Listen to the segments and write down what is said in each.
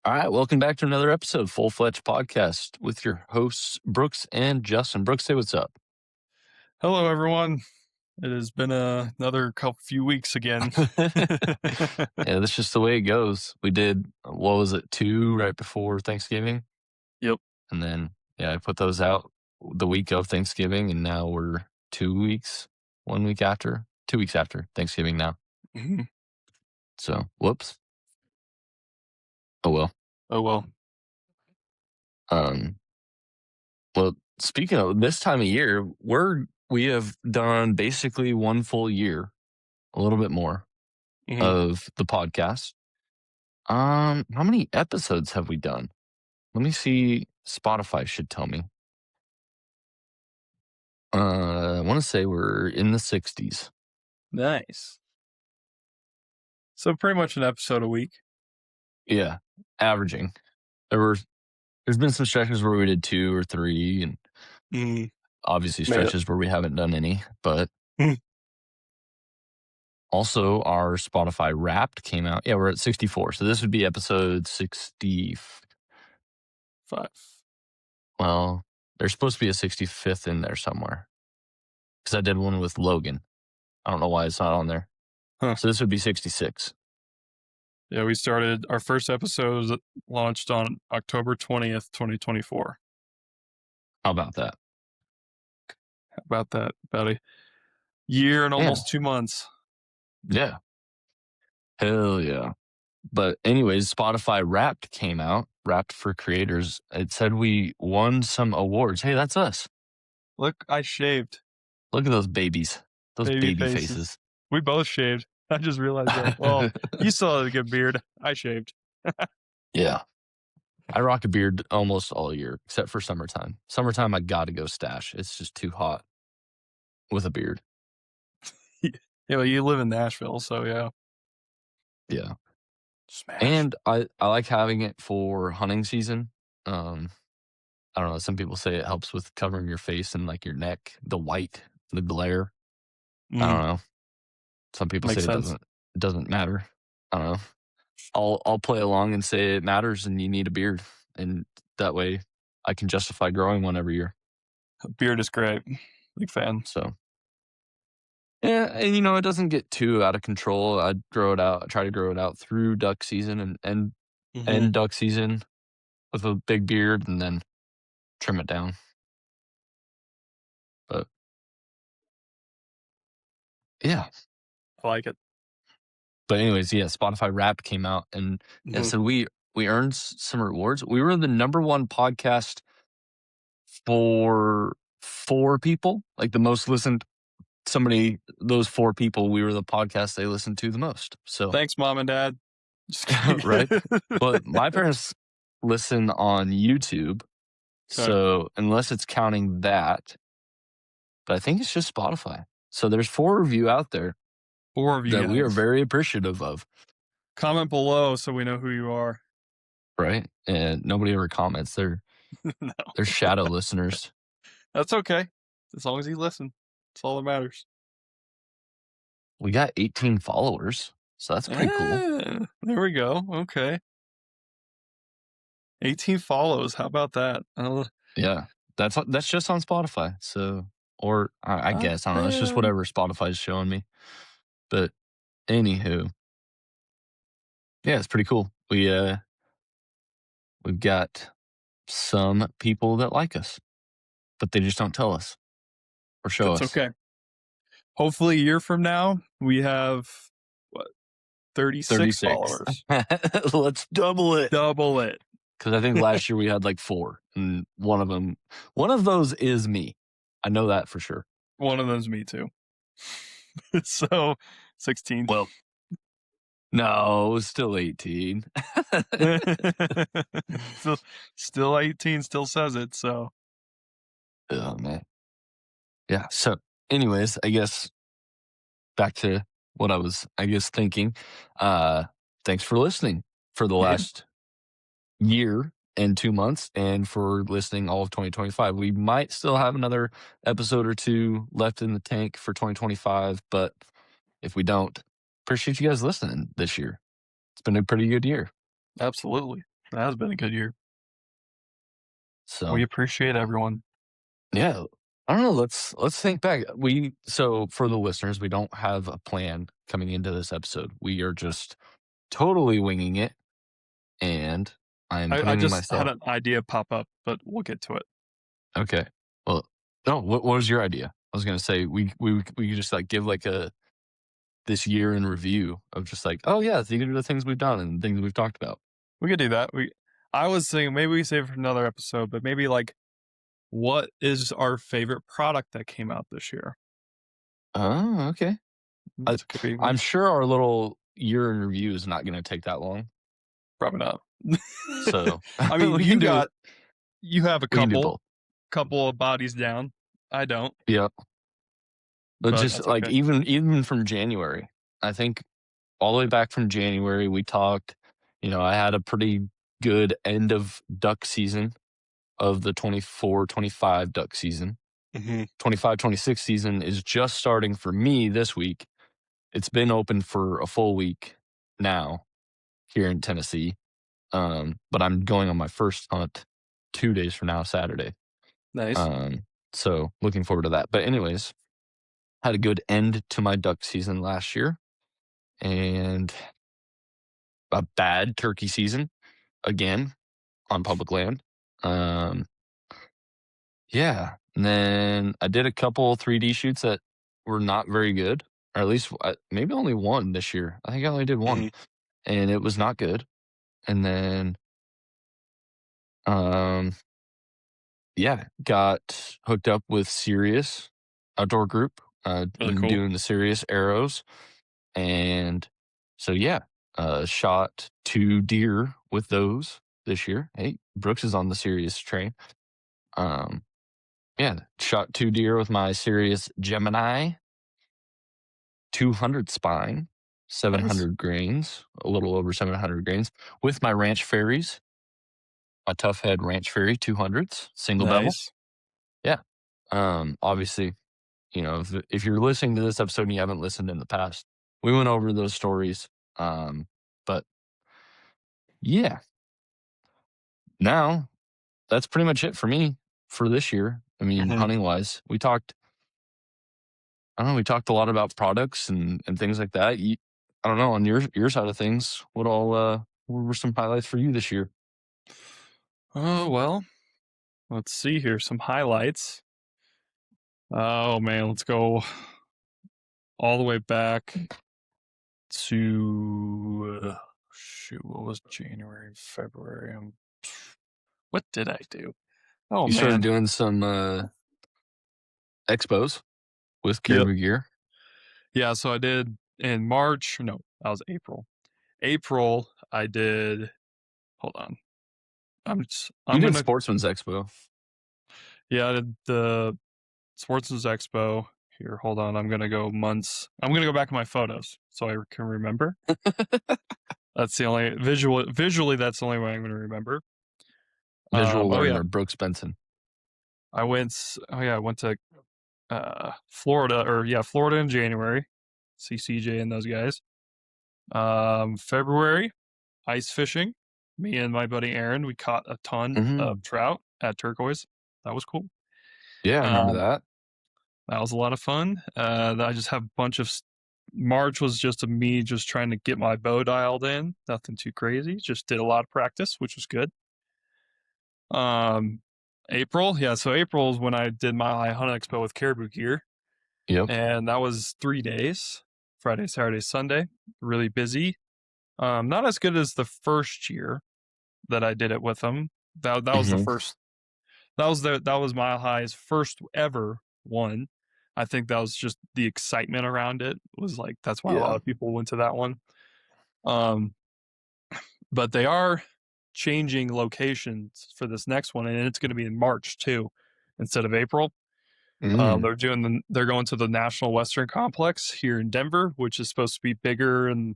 All right, welcome back to another episode of Full Fledged Podcast with your hosts, Brooks and Justin. Brooks, say what's up. Hello, everyone. It has been another few weeks again. Yeah, that's just the way it goes. We did, what was it, 2 right before Thanksgiving? Yep. And then, I put those out the week of Thanksgiving, and now we're 2 weeks, 1 week after, 2 weeks after Thanksgiving now. Mm-hmm. So, whoops. Oh, well. Oh, well. Well, speaking of this time of year, we have done basically 1 full year, a little bit more, of the podcast. How many episodes have we done? Let me see. Spotify should tell me. I want to say we're in the 60s. Nice. So pretty much an episode a week. Yeah, averaging. There's been some stretches where we did 2 or 3, and obviously stretches where we haven't done any. But also our Spotify Wrapped came out. Yeah, we're at 64. So this would be episode 65. Well, there's supposed to be a 65th in there somewhere. Because I did one with Logan. I don't know why it's not on there. Huh. So this would be 66. Yeah, we started, our first episode launched on October 20th, 2024. How about that? About a year and almost 2 months. Yeah. Hell yeah. But anyways, Spotify Wrapped came out. Wrapped for Creators. It said we won some awards. Hey, that's us. Look, I shaved. Look at those babies. Those baby faces. We both shaved. I just realized that. Well, you still have a good beard. I shaved. Yeah. I rock a beard almost all year, except for summertime. Summertime, I gotta go stash. It's just too hot with a beard. Yeah, well, you live in Nashville, so yeah. Yeah. Smash. And I like having it for hunting season. I don't know. Some people say it helps with covering your face and like your neck, the white, the glare. I don't know. Some people Makes say sense. it doesn't matter. I don't know. I'll play along and say it matters and you need a beard. And that way I can justify growing one every year. A beard is great. Big fan. So yeah, and it doesn't get too out of control. I grow it out. I try to grow it out through duck season and duck season with a big beard and then trim it down. But yeah. I like it. But anyways, yeah, Spotify Wrapped came out and so we earned some rewards. We were the number 1 podcast for 4 people, like the most listened. Those 4 people, we were the podcast they listened to the most. So thanks, Mom and Dad. Right? But my parents listen on YouTube. So unless it's counting that, but I think it's just Spotify. So there's 4 of you out there. 4 of you that guys. we are very appreciative of. Comment below so we know who you are. Right? And nobody ever comments. They're shadow listeners. That's okay. As long as you listen. That's all that matters. We got 18 followers. So that's pretty cool. There we go. Okay. 18 follows. How about that? Yeah. That's just on Spotify. So, or I guess, I don't know. It's just whatever Spotify's showing me. But anywho. Yeah, it's pretty cool. We've got some people that like us, but they just don't tell us or show us. That's okay. Hopefully a year from now, we have, 36 followers. Let's double it. Double it. Because I think last year we had like 4, and one of those is me. I know that for sure. One of them's me too. So 16. Well, no, it was still 18. still 18, still says it, so. Oh, man. Yeah, so anyways, I guess back to what I was, thinking. Thanks for listening for the last year and 2 months and for listening all of 2025. We might still have another episode or 2 left in the tank for 2025, but if we don't, appreciate you guys listening this year. It's been a pretty good year. Absolutely. That has been a good year. We So appreciate everyone. yeah, I don't know. Let's think back. So for the listeners, we don't have a plan coming into this episode. We are just totally winging it, and I am I putting just had myself. an idea pop up, but we'll get to it. Okay. Well, no. What was your idea? I was gonna say we could just like give like a this year in review of just like, oh yeah, these are the things we've done and things we've talked about. We could do that. I was thinking maybe we save it for another episode, but maybe like what is our favorite product that came out this year? Oh, okay. I, It could be I'm sure our little year in review is not gonna take that long. probably not. So I mean, we can do it. you have a We can do both. couple of bodies down. I don't, Yeah. But but just that's like okay. even from January, I think all the way back from January, we talked. I had a pretty good end of duck season of the 24-25 duck season. Mm-hmm. 25-26 season is just starting for me this week. It's been open for a full week now here in Tennessee. But I'm going on my first hunt 2 days from now, Saturday. Nice. Um, so looking forward to that. But anyways, had a good end to my duck season last year and a bad turkey season again on public land. Um, yeah. And then I did a couple 3D shoots that were not very good, or at least maybe only one this year. I think I only did one, Mm-hmm. and it was not good. And then, um, yeah, got hooked up with Sirius Outdoor Group, Really and cool. doing the Sirius arrows. And so, yeah, shot 2 deer with those this year. Hey, Brooks is on the Sirius train. Um, yeah, shot 2 deer with my Sirius Gemini 200 spine, Nice. 700 grains, a little over 700 grains, with my Ranch Fairies, my Tough Head Ranch Fairy 200s, single bevel. Nice. Yeah. Obviously, if you're listening to this episode and you haven't listened in the past, we went over those stories. But yeah, now that's pretty much it for me for this year. I mean, Mm-hmm. hunting wise, I don't know, we talked a lot about products and things like that. I don't know, on your side of things, what were some highlights for you this year? Oh well. Let's see here. Some highlights. Oh man, let's go all the way back to shoot. What was January, February? What did I do? Oh You started man. doing some expos with Yep. Caribou Gear. Yeah. So I did in March. No, that was April. April, I did. Hold on. You I'm did gonna. Sportsman's Expo. Yeah, I did the Sportsman's Expo. Here, hold on. I'm gonna go months. I'm gonna go back to my photos so I can remember. That's the only visually. That's the only way I'm gonna remember. Visual Oh yeah, learner, Brooks Benson. I went. Oh yeah, I went to Florida or yeah, Florida in January. See CJ and those guys. February, ice fishing. Me and my buddy Aaron, we caught a ton of Mhm. trout at Turquoise. That was cool. Yeah, I remember Um, that. that was a lot of fun. I just have a bunch of. March was just me just trying to get my bow dialed in. Nothing too crazy. Just did a lot of practice, which was good. Um, April, yeah. So April is when I did my Hunt Expo with Caribou Gear, Yep. and that was 3 days: Friday, Saturday, Sunday. Really busy. Not as good as the first year that I did it with them. That was the Mhm. first. That was Mile High's first ever one. I think that was just the excitement around it was like that's why a lot Yeah. of people went to that one. Um, but they are changing locations for this next one, and it's going to be in March too, instead of April. Mm. They're going to the National Western Complex here in Denver, which is supposed to be bigger and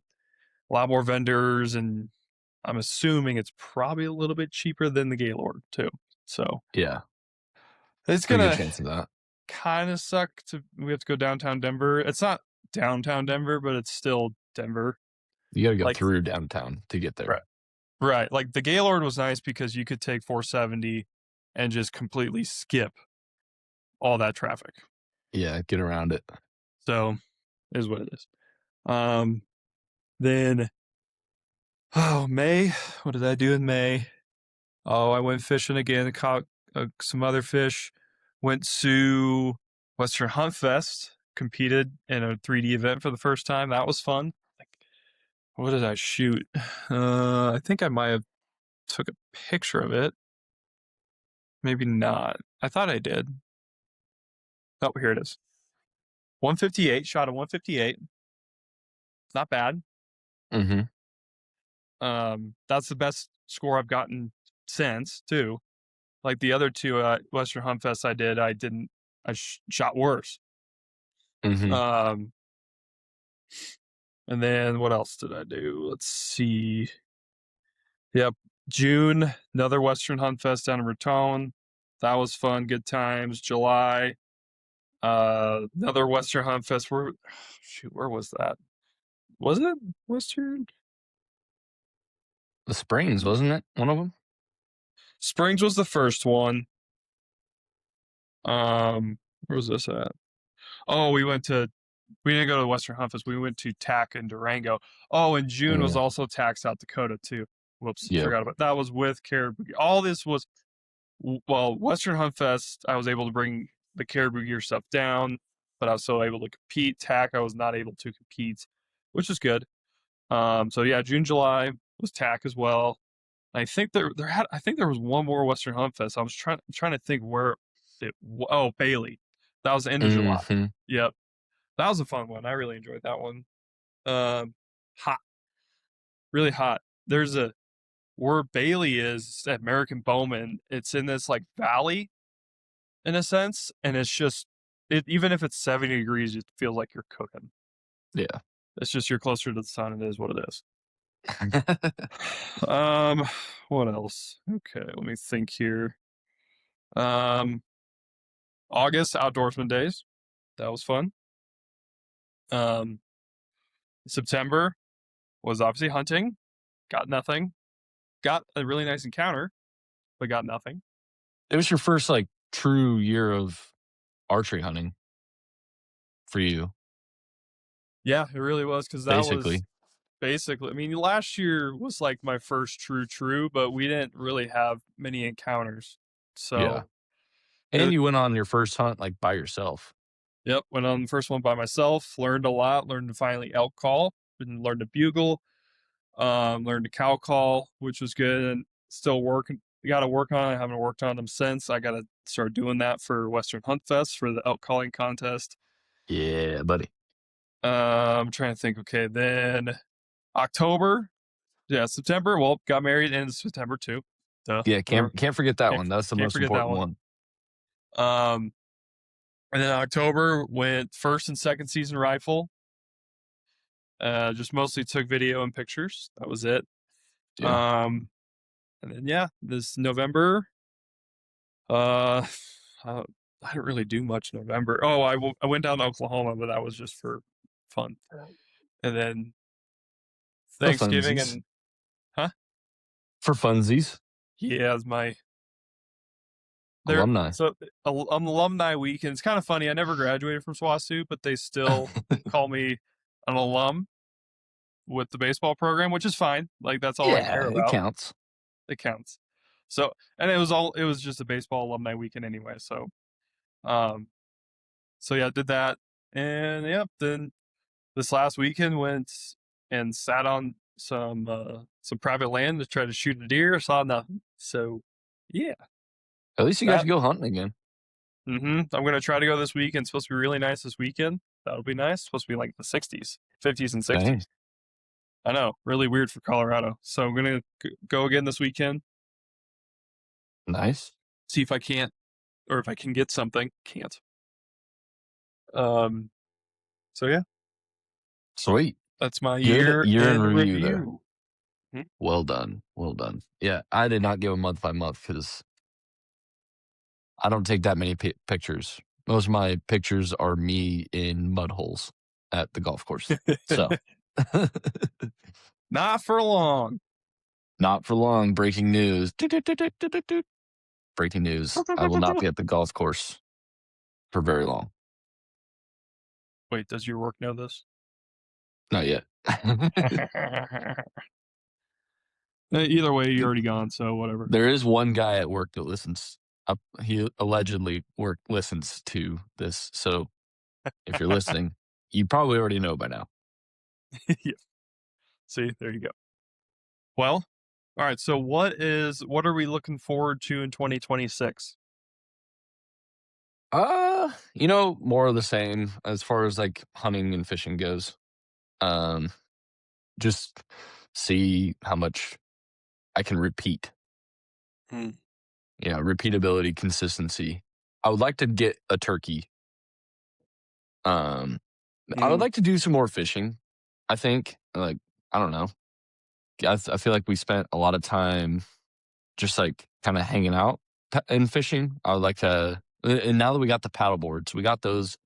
a lot more vendors, and I'm assuming it's probably a little bit cheaper than the Gaylord too. So Yeah. it's Pretty good gonna chance of that. kind of suck to we have to go downtown Denver. It's not downtown Denver, but it's still Denver. You gotta go Like through downtown to get there. right, Right. Like the Gaylord was nice because you could take 470 and just completely skip all that traffic. Yeah, get around it. So is what it is. Then May. What did I do in May? Oh, I went fishing again. Caught some other fish. Went to Western Hunt Fest. Competed in a 3D event for the first time. That was fun. Like, what did I shoot? I think I might have took a picture of it. Maybe not. I thought I did. Oh, here it is. 158. Shot a 158. Not bad. Mm-hmm. That's the best score I've gotten since too. Like the other two Western Hunt Fest I did, I didn't. I shot worse. Mm-hmm. Um, and then what else did I do? Let's see. Yep, June, another Western Hunt Fest down in Raton. That was fun, good times. July, another Western Hunt Fest. Where was that? Was it Western? The Springs, wasn't it? One of them? Springs was the first one. Where was this at? Oh, we didn't go to the Western Hunt Fest. We went to TAC in Durango. Oh, and June was Yeah. also TAC South Dakota too. Whoops, Yep. forgot about that. Was with Caribou. All this was Western Hunt Fest. I was able to bring the Caribou gear stuff down, but I was still able to compete. TAC, I was not able to compete, which is good. So yeah, June, July was TAC as well. I think I think there was one more Western Hunt Fest. I was trying to think where oh, Bailey. That was the end of July. Mm-hmm. Yep. That was a fun one. I really enjoyed that one. Hot, really hot. There's a where Bailey is at American Bowman. It's in this like valley in a sense, and it's just even if it's 70 degrees, it feels like you're cooking. Yeah. It's just you're closer to the sun. It is what it is. Um, what else? Okay, let me think here. Um, August outdoorsman days. That was fun. Um, September was obviously hunting. Got nothing. Got a really nice encounter, but got nothing. It was your first like true year of archery hunting for you, Yeah, it really was because that was basically. basically. I mean, last year was like my first true, but we didn't really have many encounters. Yeah. So, And it, you went on your first hunt like by yourself. yep, went on the first one by myself. Learned a lot. Learned to finally elk call. And learned to bugle. Learned to cow call, which was good. And still working. Got to work on it. I haven't worked on them since. I got to start doing that for Western Hunt Fest for the elk calling contest. Yeah, buddy. I'm trying to think. Okay, then October. Yeah, September. Well, got married in September too. Duh. Yeah, Or can't forget that can't one. That's the can't most forget that important one. one. Um, and then October went first and second season rifle. Just mostly took video and pictures. That was it. Yeah. And then yeah, this November. Uh, I didn't really do much November. Oh, I went down to Oklahoma, but that was just for fun. And then For Thanksgiving funsies. and huh? For funsies. Yeah, it's my there. Alumni. So alumni weekend. It's kind of funny. I never graduated from SWASU, but they still call me an alum with the baseball program, which is fine. Like that's all I care Yeah, it about. counts. It counts. So, and it was just a baseball alumni weekend anyway. Um, so yeah, did that, and yeah, then this last weekend went and sat on some private land to try to shoot a deer. Saw nothing. So, yeah, At least you got that. to go hunting again. I'm gonna try to go this weekend. It's supposed to be really nice this weekend. That'll be nice. It's supposed to be like the 60s, 50s, and Dang. 60s. I know, really weird for Colorado. So I'm gonna go again this weekend. Nice. See if I can't, or if I can get something. Can't. Um. So yeah, Sweet. that's my Good year year in in review there. review. Hmm? Well done. Well done. Yeah, I did not go month by month because I don't take that many pictures. Most of my pictures are me in mud holes at the golf course. So, Not for long. Not for long. Breaking news. Breaking news. I will not be at the golf course for very long. Wait, does your work know this? Not yet. Either way, you're already gone, so whatever. There is one guy at work that listens. He allegedly listens to this. So if you're listening, you probably already know by now. Yeah. See, there you go. Well, all right. So what are we looking forward to in 2026? More of the same as far as like hunting and fishing goes. Um, just see how much I can repeat. Hmm. Yeah, repeatability, consistency. I would like to get a turkey. Um, I would Hmm. like to do some more fishing. I think, like, I don't know. I feel like we spent a lot of time just like kind of hanging out and fishing. I would like to, and now that we got the paddle boards, we got those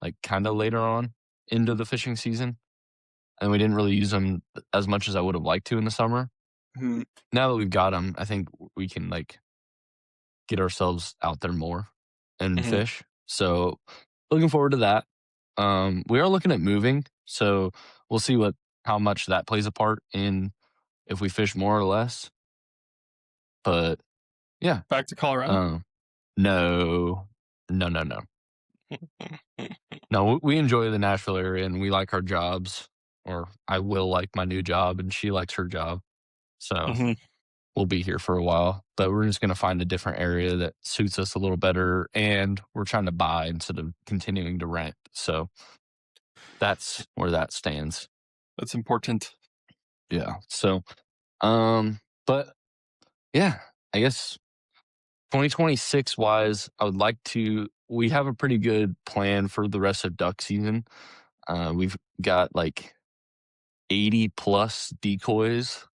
like kind of later on into the fishing season, and we didn't really use them as much as I would have liked to in the summer. Hmm. Now that we've got them, I think we can like get ourselves out there more and Hmm. fish. So looking forward to that. We are looking at moving, so we'll see how much that plays a part in if we fish more or less. But yeah, Back to Colorado. um, no, no, no, no, no. We enjoy the Nashville area and we like our jobs, or I will like my new job, and she likes her job. So Hmm. we'll be here for a while, but we're just going to find a different area that suits us a little better. And we're trying to buy instead of continuing to rent. So that's where that stands. That's important. Yeah. So, but yeah, I guess 2026 wise, I would like we have a pretty good plan for the rest of duck season. We've got like 80 plus decoys,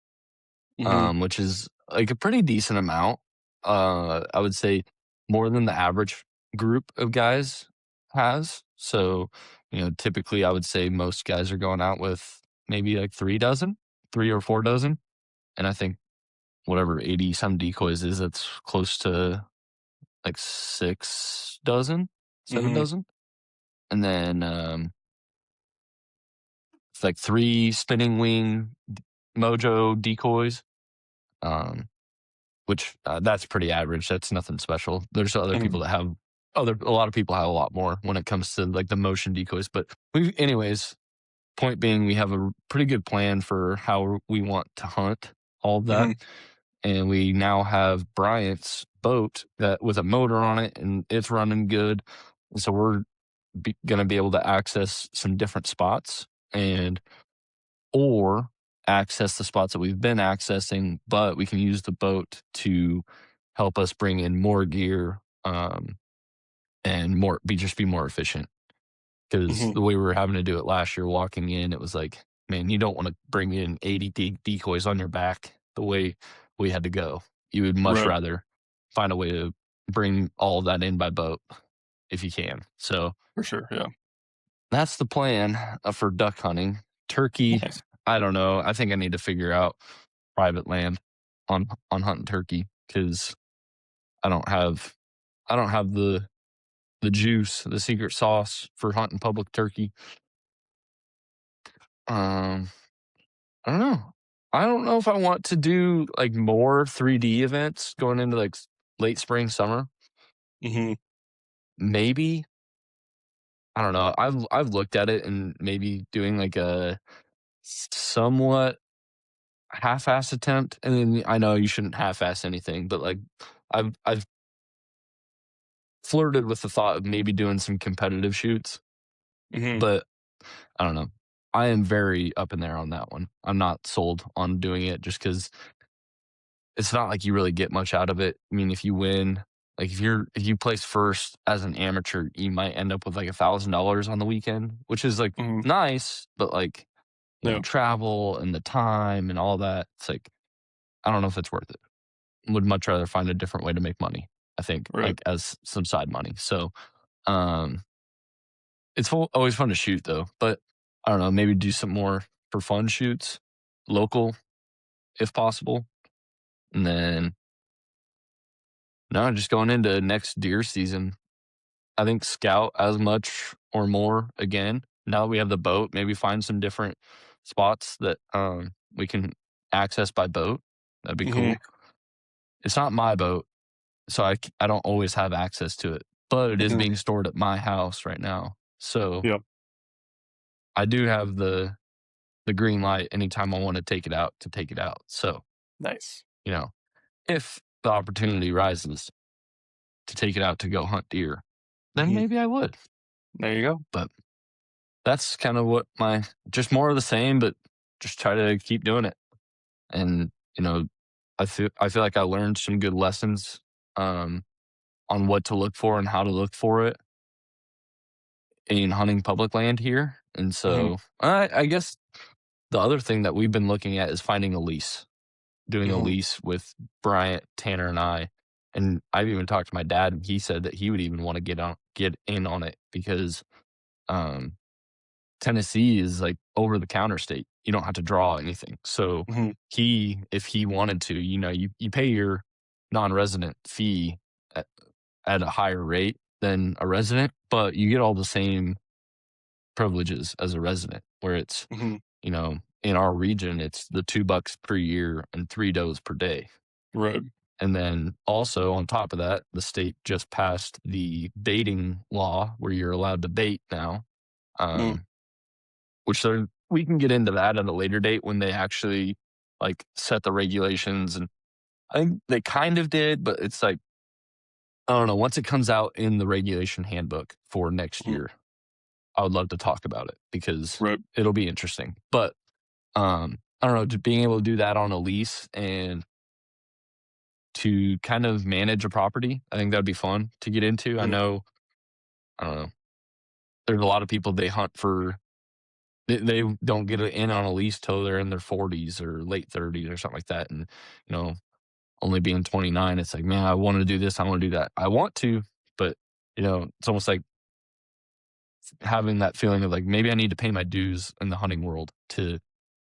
Hmm. which is like a pretty decent amount. I would say more than the average group of guys has. So, typically I would say most guys are going out with maybe like 3 or 4 dozen. And I think whatever 80 some decoys is, that's close to like 6 dozen, 7 Hmm. dozen. And then it's like 3 spinning wing mojo decoys. Um, which that's pretty average. That's nothing special. There's other Hmm. people that have a lot of people have a lot more when it comes to like the motion decoys. But anyways, point being, we have a pretty good plan for how we want to hunt all of that, Hmm. and we now have Bryant's boat that with a motor on it, and it's running good. And so we're going to be able to access some different spots and or access the spots that we've been accessing, but we can use the boat to help us bring in more gear, and be more efficient. Because Hmm. the way we were having to do it last year, walking in, it was like, man, you don't want to bring in 80 decoys on your back the way we had to go. You would much Right. rather find a way to bring all of that in by boat if you can. So For sure. Yeah. that's the plan for duck hunting. Turkey, Nice. I don't know. I think I need to figure out private land on hunting turkey because I don't have the juice, the secret sauce for hunting public turkey. Um, I don't know. I don't know if I want to do like more 3D events going into like late spring, summer. Hmm. Maybe I don't know. I've looked at it and maybe doing like a somewhat half-ass attempt, and then I know you shouldn't half-ass anything, but like I've flirted with the thought of maybe doing some competitive shoots, Hmm. but I don't know. I am very up in there on that one. I'm not sold on doing it just because it's not like you really get much out of it. I mean, if you win, like if you place first as an amateur, you might end up with like $1,000 on the weekend, which is like Hmm. nice, but like Yeah. travel and the time and all that. It's like I don't know if it's worth it. Would much rather find a different way to make money, I think, Right. like as some side money. So, um, it's always fun to shoot though, but I don't know, maybe do some more for fun shoots, local if possible. And then, no, just going into next deer season, I think scout as much or more again. Now that we have the boat, maybe find some different spots that we can access by boat. That'd be Mhm. cool. It's not my boat, so I don't always have access to it, but it is Mhm. being stored at my house right now. So Yep. I do have the green light anytime I want to take it out to take it out. So, Nice. you know, if the opportunity rises to take it out to go hunt deer, then Mhm. maybe I would. There you go. But that's kind of what my just more of the same, but just try to keep doing it. And, I feel like I learned some good lessons um on what to look for and how to look for it in hunting public land here. And Mhm. so I guess the other thing that we've been looking at is finding a lease, doing a Mhm. lease with Bryant, Tanner, and I. And I've even talked to my dad, and he said that he would even want to get in on it because um, Tennessee is like over the counter state. You don't have to draw anything. So Mhm. if he wanted to, you pay your non-resident fee at, at a higher rate than a resident, but you get all the same privileges as a resident, where it's, Mhm. in our region, it's the $2 per year and 3 does per day. Right. And then also on top of that, the state just passed the baiting law where you're allowed to bait now, Mm. um, we can get into that at a later date when they actually like set the regulations. And I think they kind of did, but it's like, I don't know. Once it comes out in the regulation handbook for next Mhm. year, I would love to talk about it because Right. it'll be interesting. But I don't know, just being able to do that on a lease and to kind of manage a property, I think that'd be fun to get into. I Mhm. know, I don't know, there's a lot of people they hunt for. They don't get in on a lease till they're in their 40s or late 30s or something like that. And you know, only being 29, it's like, man, I want to do this, I want to do that, I want to, but it's almost like having that feeling of like maybe I need to pay my dues in the hunting world to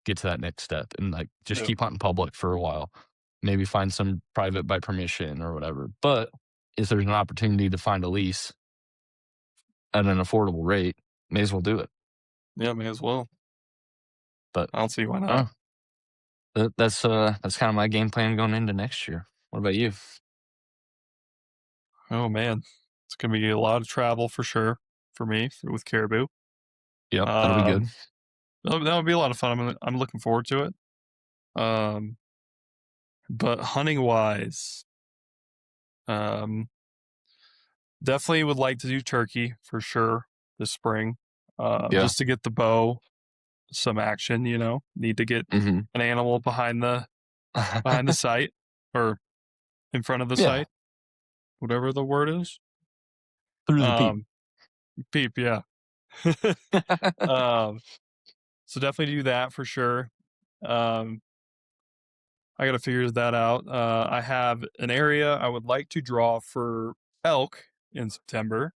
get to that next step and like just Yep. keep hunting public for a while. Maybe find some private by permission or whatever. But if there's an opportunity to find a lease at an affordable rate, may as well do it. Yeah, may as well. But I don't see why not. oh, that's kind of my game plan going into next year. What about you? Oh man, it's gonna be a lot of travel for sure for me with caribou. Yep, that'll be good. Um, that'll be a lot of fun. I'm looking forward to it. Um, but hunting wise, um, definitely would like to do turkey for sure this spring. Yeah. Just to get the bow some action. Need to get Hmm. an animal behind the sight or in front of the Yeah. sight, whatever the word is. Through the peep. Um, peep, yeah. um, so definitely do that for sure. Um, I got to figure that out. I have an area I would like to draw for elk in September.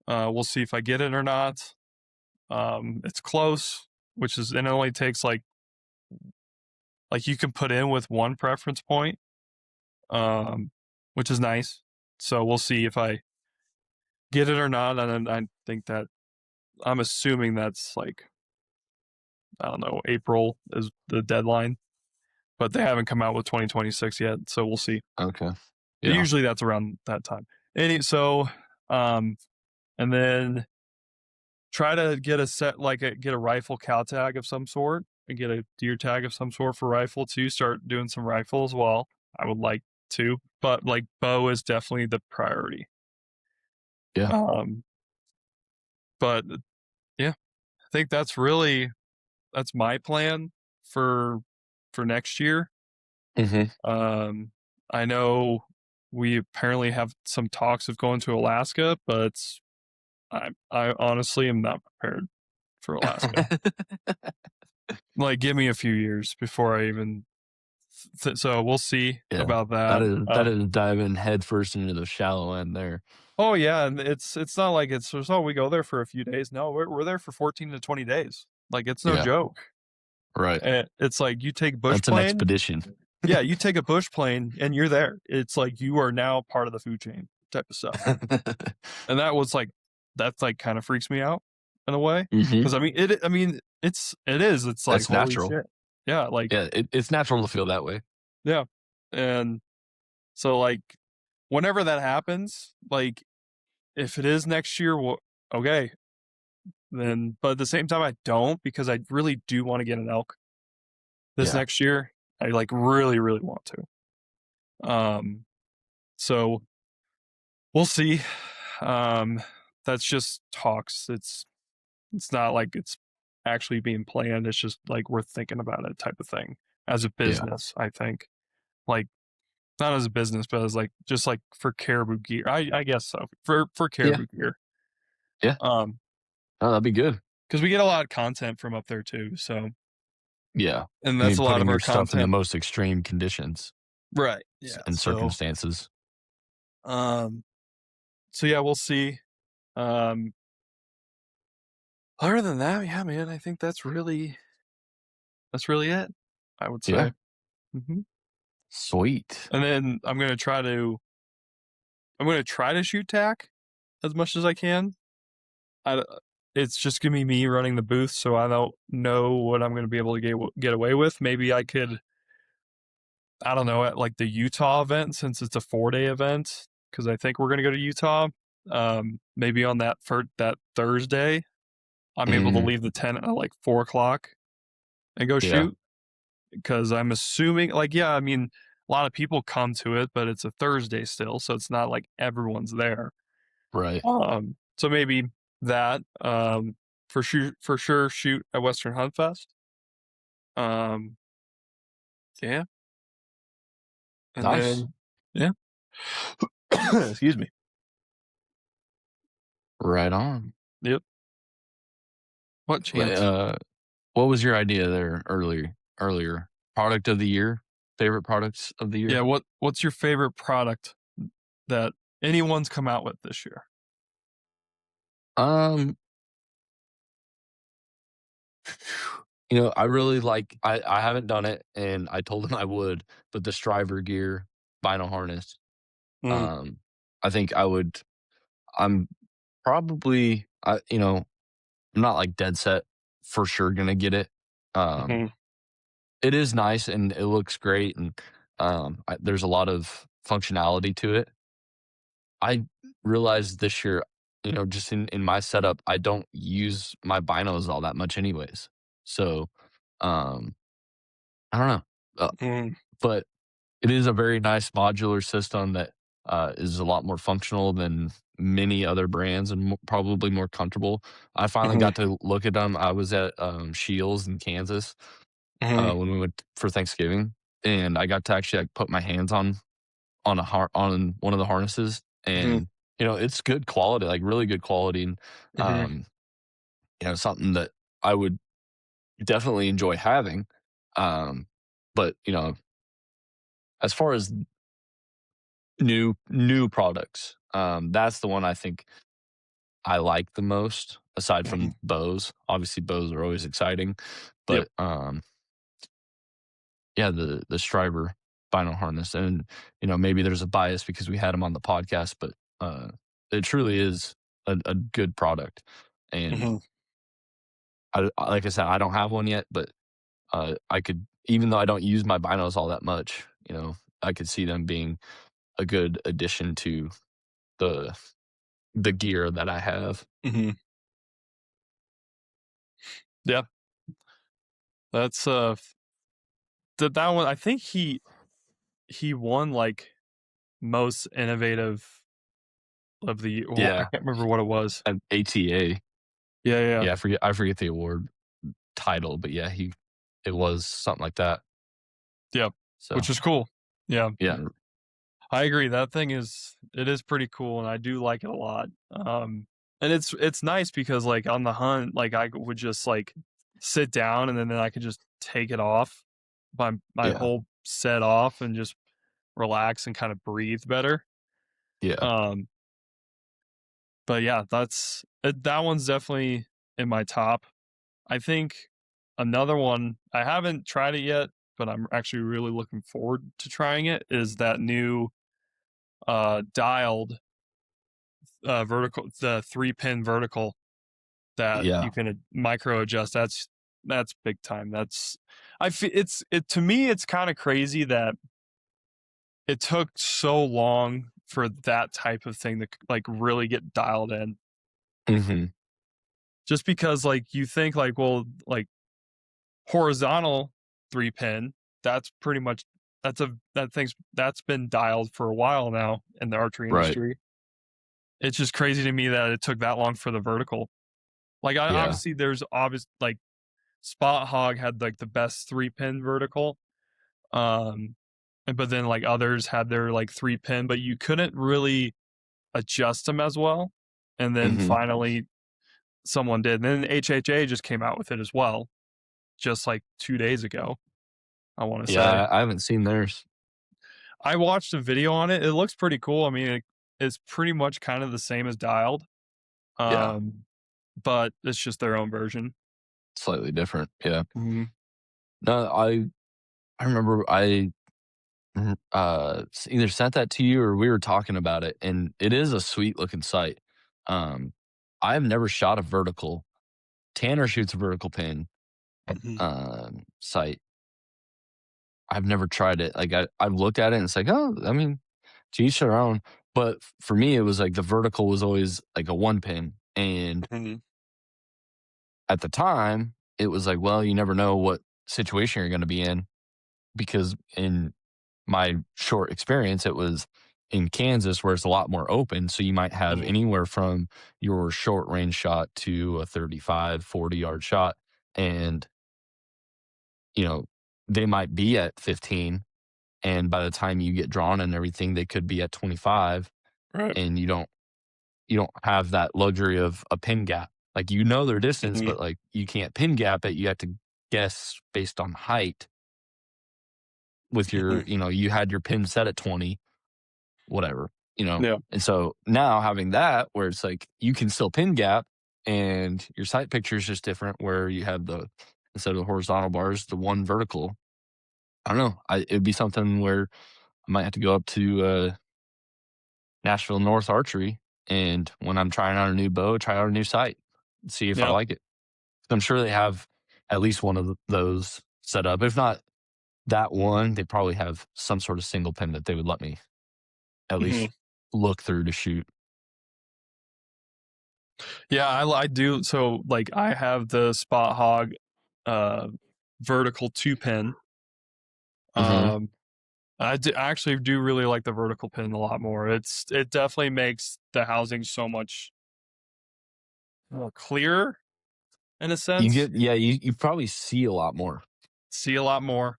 We'll see if I get it or not. It's close, and it only takes like you can put in with one preference point, um, which is nice. So we'll see if I get it or not. And I think that I'm assuming that's like, I don't know, April is the deadline, but they haven't come out with 2026 yet. So we'll see. Okay. Yeah. Usually that's around that time. Um, and then try to get a set, get a rifle cow tag of some sort and get a deer tag of some sort for rifle too. Start doing some rifle as well. I would like to, but like bow is definitely the priority. Yeah. Um, but yeah, I think that's my plan for next year. Hmm. I know we apparently have some talks of going to Alaska, but I honestly am not prepared for Alaska. Like, give me a few years before I even. So we'll see Yeah. about That that. is that is diving headfirst into the shallow end there. Oh yeah, and it's not like we go there for a few days. No, we're there for 14 to 20 days. Like it's no Yeah. joke. Right. It's like you take bush That's an plane. expedition. Yeah, you take a bush plane and you're there. It's like you are now part of the food chain type of stuff. And that's like kind of freaks me out in a way. Hmm. Because it's like That's holy natural. shit. Yeah, like Yeah, it's natural to feel that way. yeah. And so like whenever that happens, like if it is next year, well, okay. Then but at the same time I don't because I really do want to get an elk this Yeah, next year. I like really, really want to. So we'll see. Um, that's just talks. It's not like it's actually being planned. It's just like we're thinking about it type of thing as a yeah, business. I think like not as a business, but as like just like for caribou gear. I guess so for yeah, caribou gear. yeah. Um, Oh, that'd be good. because we get a lot of content from up there too. So Yeah, and I that's mean, a lot of putting our your stuff in the content. most extreme conditions Right. Yeah. and circumstances. Um, so yeah, we'll see. Um, other than that, yeah, man, I think that's really it. I would Yeah, say. Hmm. sweet. And then I'm gonna try to shoot tack as much as I can. I it's just gonna be me running the booth, so I don't know what I'm gonna be able to get away with. Maybe I could, I don't know, at like the Utah event since it's a 4-day event because I think we're gonna go to Utah. Maybe on that Thursday, I'm able to Mm, leave the tent at like 4 o'clock and go yeah, shoot because I'm assuming like yeah, I mean a lot of people come to it, but it's a Thursday still, so it's not like everyone's there. right. So maybe that for sure shoot at Western Hunt Fest. Um, yeah, and Nice. then yeah, excuse me. Right on. Yep. What chance? Uh, what was your idea there earlier? Earlier, product of the year, favorite products of the Yeah. year. What's your favorite product that anyone's come out with this year? Um, I really like. I haven't done it, and I told him I would, but the Striver gear vinyl harness. Mm, Um, I think I would. I'm probably. I'm not like dead set for sure gonna get it. Um, mm-hmm, it is nice and it looks great, and there's a lot of functionality to it. I realized this year, just in my setup, I don't use my binos all that much anyways. So, um, I don't know, mm, but it is a very nice modular system that is a lot more functional than many other brands and probably more comfortable. I finally mm-hmm, got to look at them. I was at Shields in Kansas mm-hmm, when we went for Thanksgiving, and I got to actually like put my hands on one of the harnesses, mm-hmm, and it's good quality, like really good quality, and mm-hmm, um, something that I would definitely enjoy having. Um, but as far as new products, that's the one I think I like the most, aside mm-hmm. from bows. Obviously, bows are always exciting, Yep. but yeah, the Striver vinyl harness, and maybe there's a bias because we had him on the podcast, but it truly is a good product, and Mm-hmm, like I said, I don't have one yet, but I could, even though I don't use my binos all that much, I could see them being a good addition to the the gear that I have. mm-hmm. Yeah. That's that one. I think he won like most innovative of the well, I Yeah, can't remember what it was. an ATA. Yeah, yeah, Yeah, I forget the award title, but yeah, it was something like that. yeah, So which is cool. Yeah, yeah, I agree. It is pretty cool, and I do like it a lot. And it's nice because like on the hunt, like I would just like sit down and then I could just take it off, my yeah, whole set off, and just relax and kind of breathe better. yeah, Um, but yeah, that one's definitely in my top. I think another one I haven't tried it yet. but I'm actually really looking forward to trying it, is that new dialed vertical, the 3-pin vertical that Yeah. you can micro adjust. That's big time. I feel it to me. It's kind of crazy that it took so long for that type of thing to like really get dialed in. Hmm. Just because like you think like, well, like horizontal 3-pin, that's pretty much that's been dialed for a while now in the archery Right. industry. It's just crazy to me that it took that long for the vertical. Like Yeah. obviously there's obvious like Spot Hog had like the best 3-pin vertical. Um but then like others had their like 3-pin, but you couldn't really adjust them as well. And then Hmm. finally someone did. And then HHA just came out with it as well, just like 2 days ago, I want to say. Yeah. I haven't seen theirs. I watched a video on it. It looks pretty cool. I mean, it's pretty much kind of the same as dialed. Yeah. Um, but it's just their own version. Slightly different. Yeah. Mm-hmm. No, I remember I either sent that to you or we were talking about it, and it is a sweet looking sight. Um, I've never shot a vertical. Tanner shoots a vertical pin Mm-hmm. sight. I've never tried it. Like I've looked at it and it's like, oh, I mean, to each their own. But for me, it was like the vertical was always like a 1-pin, and Mm-hmm. at the time, it was like, well, you never know what situation you're going to be in, because in my short experience, it was in Kansas where it's a lot more open. So you might have Mm-hmm. anywhere from your short range shot to a 35, 40-yard shot. And, you know, they might be at 15. And by the time you get drawn and everything, they could be at 25. Right. And you don't have that luxury of a pin gap. Like, you know, their distance, Mm-hmm. but like you can't pin gap it. You have to guess based on height with Mm-hmm. your, you had your pin set at 20, whatever, you know? Yeah. And so now having that where it's like you can still pin gap and your sight picture is just different, where you have instead of the horizontal bars, the one vertical. I don't know. It'd be something where I might have to go up to Nashville North Archery, and when I'm trying out a new bow, try out a new sight, see if I Yeah. like it. I'm sure they have at least one of those set up. If not that one, they probably have some sort of single pin that they would let me at Mm-hmm. least look through to shoot. Yeah. I do. So like I have the Spot Hog uh vertical 2-pin. Hmm. Um I actually do really like the vertical pin a lot more. It definitely makes the housing so much more clearer in a You sense. get, yeah, you probably see a lot more. See a lot more,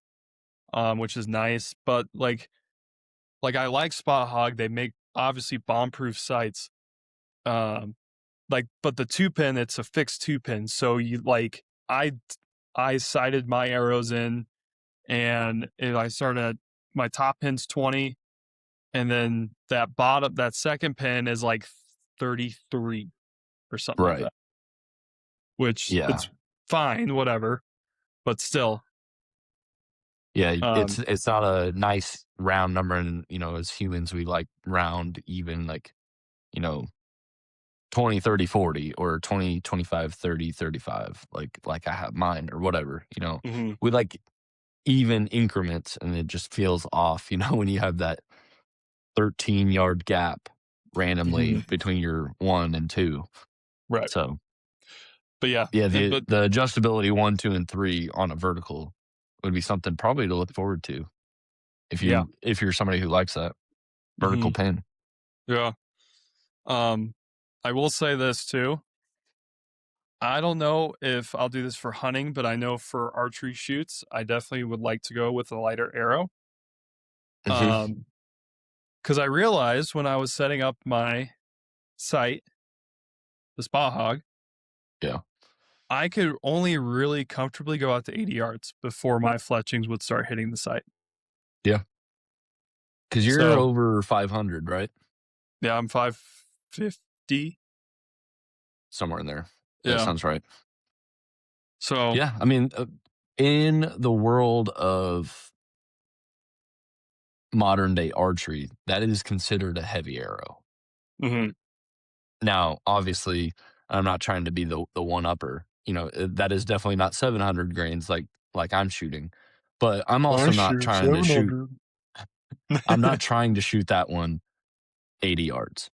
which is nice. But like I like Spot Hog. They make obviously bomb-proof sights. Um, but the 2-pin, it's a fixed 2-pin. So you like I sighted my arrows in, and if I started at my top pin's 20, and then that second pin is like 33 or something like Right. that, which Yeah. it's fine, whatever, but still. Yeah. It's Um, it's not a nice round number, and as humans we like round even, like, you know 20, 30, 40, or 20, 25, 30, 35, like I have mine or whatever. mhm, We like even increments, and it just feels off, when you have that 13-yard gap randomly mhm, between your 1 and 2. right. So, But yeah, yeah, and the but the adjustability 1, 2, and 3 on a vertical would be something probably to look forward to yeah, if you're somebody who likes that vertical mhm, pin. yeah. Um, I will say this too. I don't know if I'll do this for hunting, but I know for archery shoots, I definitely would like to go with a lighter arrow. Mhm. Um, because I realized when I was setting up my sight, the Spot Hog, Yeah. I could only really comfortably go out to 80 yards before my fletchings would start hitting the sight. Yeah. 'Cause you're So over 500, right? yeah, I'm 550. Somewhere in there. That Yeah. sounds right. So Yeah, I mean, in the world of modern day archery, that is considered a heavy arrow. Mm-hmm. Now, obviously, I'm not trying to be the one upper. That is definitely not 700 grains like I'm shooting. But I'm I also not shoot trying to shoot 700. I'm not trying to shoot that one 80 yards.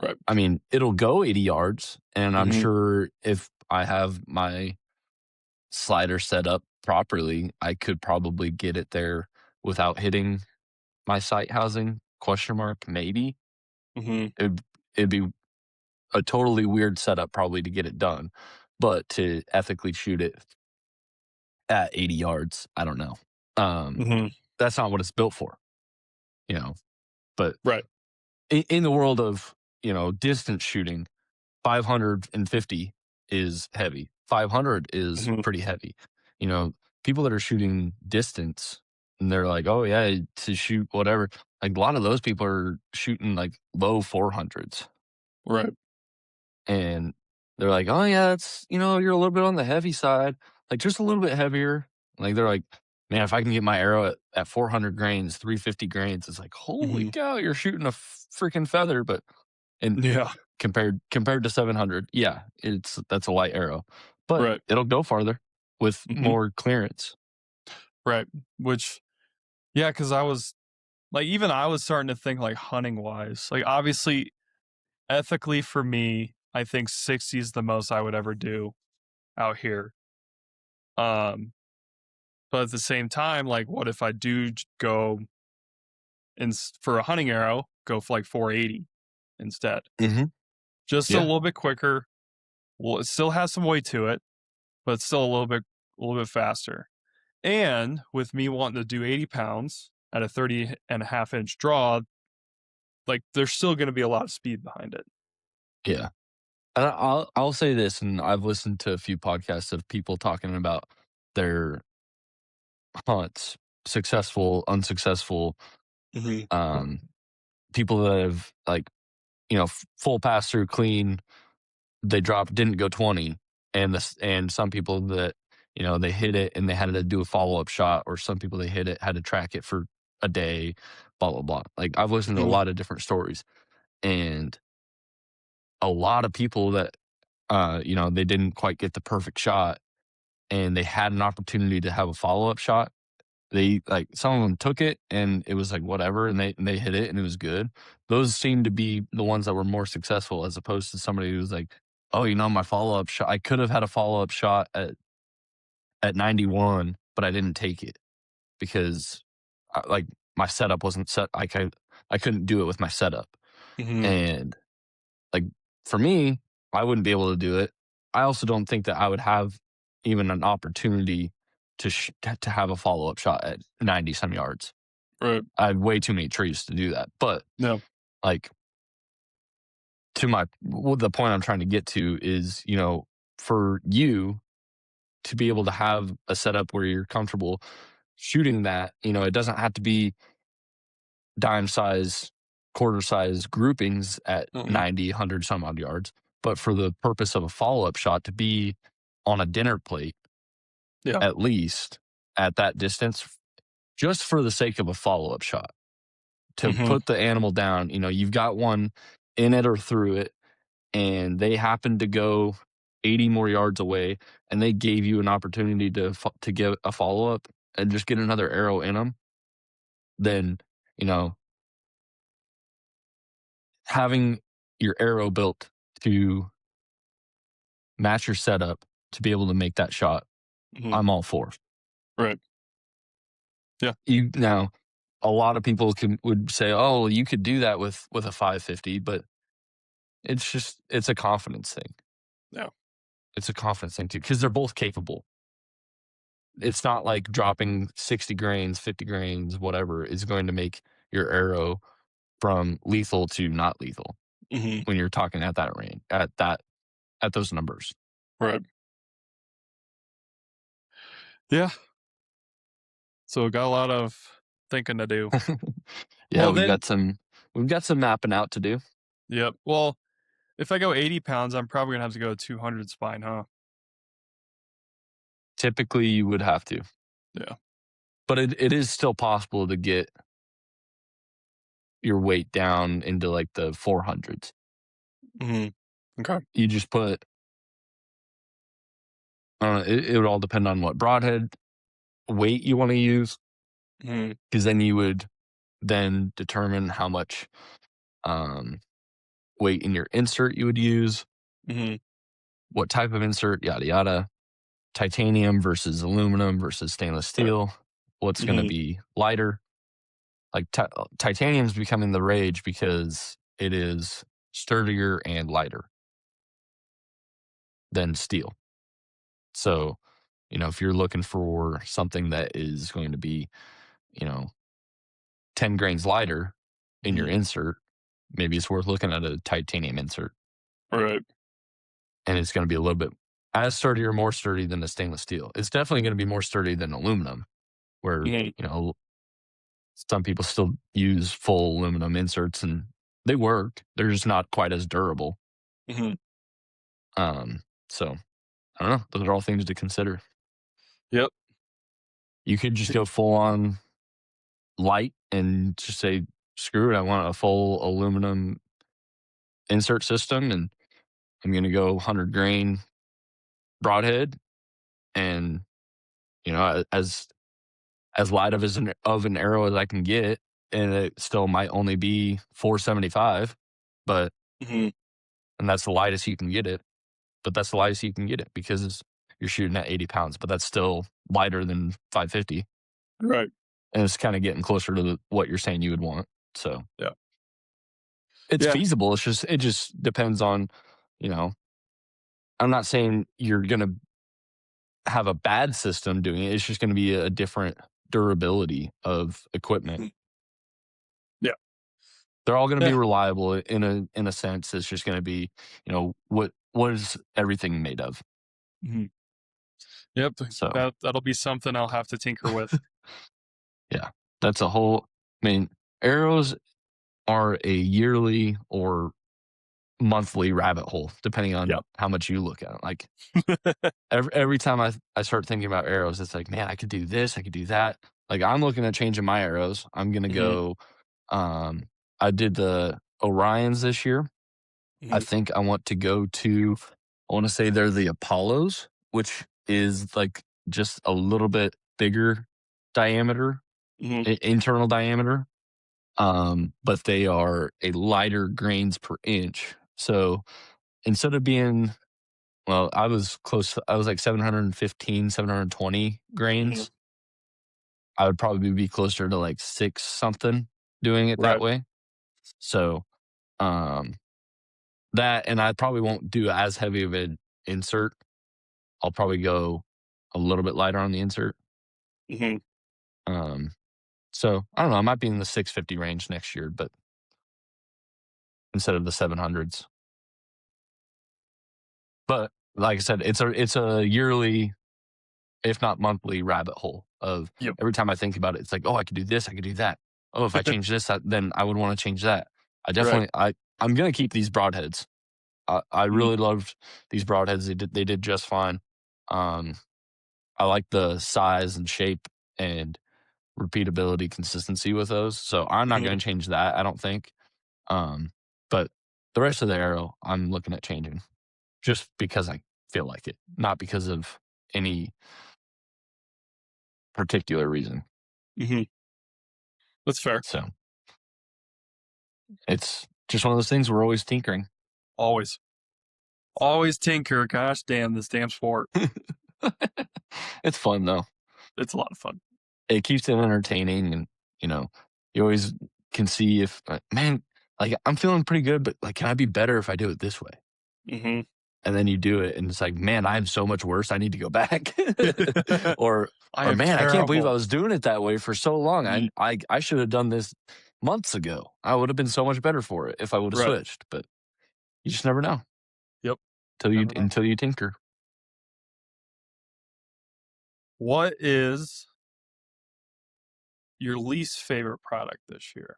Right. I mean, it'll go 80 yards, and I'm Mm-hmm. sure if I have my slider set up properly, I could probably get it there without hitting my sight housing, question mark, maybe. Mm-hmm. It'd be a totally weird setup probably to get it done, but to ethically shoot it at 80 yards, I don't know. Um, Mm-hmm. that's not what it's built for, you know. But Right. in the world of, distance shooting, 550 is heavy. 500 is Mm-hmm. pretty heavy. You know, people that are shooting distance and they're like, "Oh yeah, to shoot whatever." Like a lot of those people are shooting like low 400s. Right. And they're like, "Oh yeah, it's you're a little bit on the heavy side, like just a little bit heavier." Like they're like, "Man, if I can get my arrow at 400 grains, 350 grains, it's like, holy Mm-hmm. cow, you're shooting a freaking feather." But and Yeah. compared to 700, yeah, that's a light arrow, but Right. it'll go farther with Mm-hmm. more clearance. Right. Which, yeah, because I was like, even I was starting to think like hunting wise. Like, obviously, ethically for me, I think 60 is the most I would ever do out here. Um, but at the same time, like, what if I do go for a hunting arrow, go for like 480 instead? Mhm. Just a Yeah, little bit quicker. Well, it still has some weight to it, but it's still a little bit faster. And with me wanting to do 80 pounds at a 30.5 inch draw, like there's still going to be a lot of speed behind it. yeah. And I'll say this, and I've listened to a few podcasts of people talking about their hunts, successful, unsuccessful, Mm-hmm. um, people that have like, full pass through clean, they didn't go 20, and some people that, they hit it and they had to do a follow-up shot, or some people they hit it, had to track it for a day, blah, blah, blah. Like I've listened to a Mm-hmm. lot of different stories, and a lot of people that, they didn't quite get the perfect shot and they had an opportunity to have a follow-up shot. They like some of them took it and it was like whatever, and they hit it and it was good. Those seem to be the ones that were more successful as opposed to somebody who was like, "Oh, my follow-up shot, I could have had a follow-up shot at 91, but I didn't take it because like my setup wasn't set. I couldn't do it with my setup." Mm-hmm. And like for me, I wouldn't be able to do it. I also don't think that I would have even an opportunity to have a follow-up shot at 90 some yards. Right. I have way too many trees to do that. But No. like the point I'm trying to get to is, for you to be able to have a setup where you're comfortable shooting that, it doesn't have to be dime size, quarter size groupings at Mm-hmm. 90, 100 some odd yards, but for the purpose of a follow up shot to be on a dinner plate, Yeah. at least at that distance, just for the sake of a follow up shot to Mm-hmm. put the animal down. You've got one in it or through it, and they happen to go 80 more yards away, and they gave you an opportunity to give a follow up and just get another arrow in them. Then, you know, having your arrow built to match your setup to be able to make that shot, Mm-hmm. I'm all for. Right. Yeah. Now, a lot of people would say, "Oh, well, you could do that with a 550," but it's a confidence thing. Yeah. It's a confidence thing too because they're both capable. It's not like dropping 60 grains, 50 grains, whatever is going to make your arrow from lethal to not lethal Mm-hmm. when you're talking at that range, at those numbers. Right. Yeah. So got a lot of thinking to do. Yeah, Well, then, we've got some mapping out to do. yep. Well, if I go 80 pounds, I'm probably gonna have to go 200 spine, huh? Typically, you would have to. Yeah. But it is still possible to get your weight down into like the 400s. Mhm. Okay. You just put, it would all depend on what broadhead weight you want to use, Mhm. because then you would then determine how much um, weight in your insert you would use, Mhm. what type of insert, yada yada. Titanium versus aluminum versus stainless Right. steel. What's going to Mhm. be lighter? Like titanium's becoming the rage because it is sturdier and lighter than steel. So, if you're looking for something that is going to be, you know, 10 grains lighter in your Mhm. insert, maybe it's worth looking at a titanium insert. Right. And it's going to be a little bit as sturdy or more sturdy than the stainless steel. It's definitely going to be more sturdy than aluminum, where, Mhm. some people still use full aluminum inserts and they work. They're just not quite as durable. Mhm. So I don't know. Those are all things to consider. Yep. You could just go full on light and just say, screw it. I want a full aluminum insert system and I'm going to go 100 grain broadhead. And, as light of an arrow as I can get. And it still might only be 475, but, Mhm. and that's the lightest you can get it. But that's the lightest you can get it because you're shooting at 80 pounds, but that's still lighter than 550. Right. And it's kind of getting closer to what you're saying you would want. So Yeah. it's Yeah. feasible. It just depends on, you know, I'm not saying you're going to have a bad system doing it. It's just going to be a different durability of equipment. Mhm. Yeah. They're all going to be Yeah. reliable in a sense. It's just going to be, what is everything made of? Mhm. Yep. So That'll be something I'll have to tinker with. yeah, that's a whole. I mean, arrows are a yearly or monthly rabbit hole, depending on Yep. how much you look at it. Like every time I start thinking about arrows, it's like, man, I could do this, I could do that. Like I'm looking at changing my arrows. I'm gonna Mhm. go. Um, I did the Orions this year. I Mhm. think I want to go to. I want to say they're the Apollos, which is like just a little bit bigger diameter, Mhm. internal diameter. But they are a lighter grains per inch. So instead of being, well, I was close. I was like 715, 720 Mhm. grains. I would probably be closer to like six something doing it that Right. way. So, um, that, and I probably won't do as heavy of an insert. I'll probably go a little bit lighter on the insert. Mhm. Um, so I don't know. I might be in the 650 range next year, but instead of the 700s. But like I said, it's a yearly, if not monthly, rabbit hole of Yep. every time I think about it, it's like, oh, I could do this, I could do that. Oh, if I change this, then I would want to change that. I Right. definitely, I'm gonna keep these broadheads. I Mhm. really loved these broadheads. They did just fine. Um, I like the size and shape and repeatability, consistency with those. So I'm not Mhm. going to change that. I don't think. Um, but the rest of the arrow, I'm looking at changing just because I feel like it, not because of any particular reason. Mhm. That's fair. So it's just one of those things. We're always tinkering. Always. Always tinker. Gosh damn this damn sport. It's fun though. It's a lot of fun. It keeps it entertaining, and you know, you always can see if, man, like I'm feeling pretty good, but like, can I be better if I do it this way? Mhm. And then you do it, and it's like, man, I'm so much worse. I need to go back, or I or am man, I can't believe I terrible. was doing it that way for so long. I Mhm. I I should have done this months ago. I would have been so much better for it if I would have Right. switched. But you just never know Yep. until you Never know. until you tinker. What is your least favorite product this year?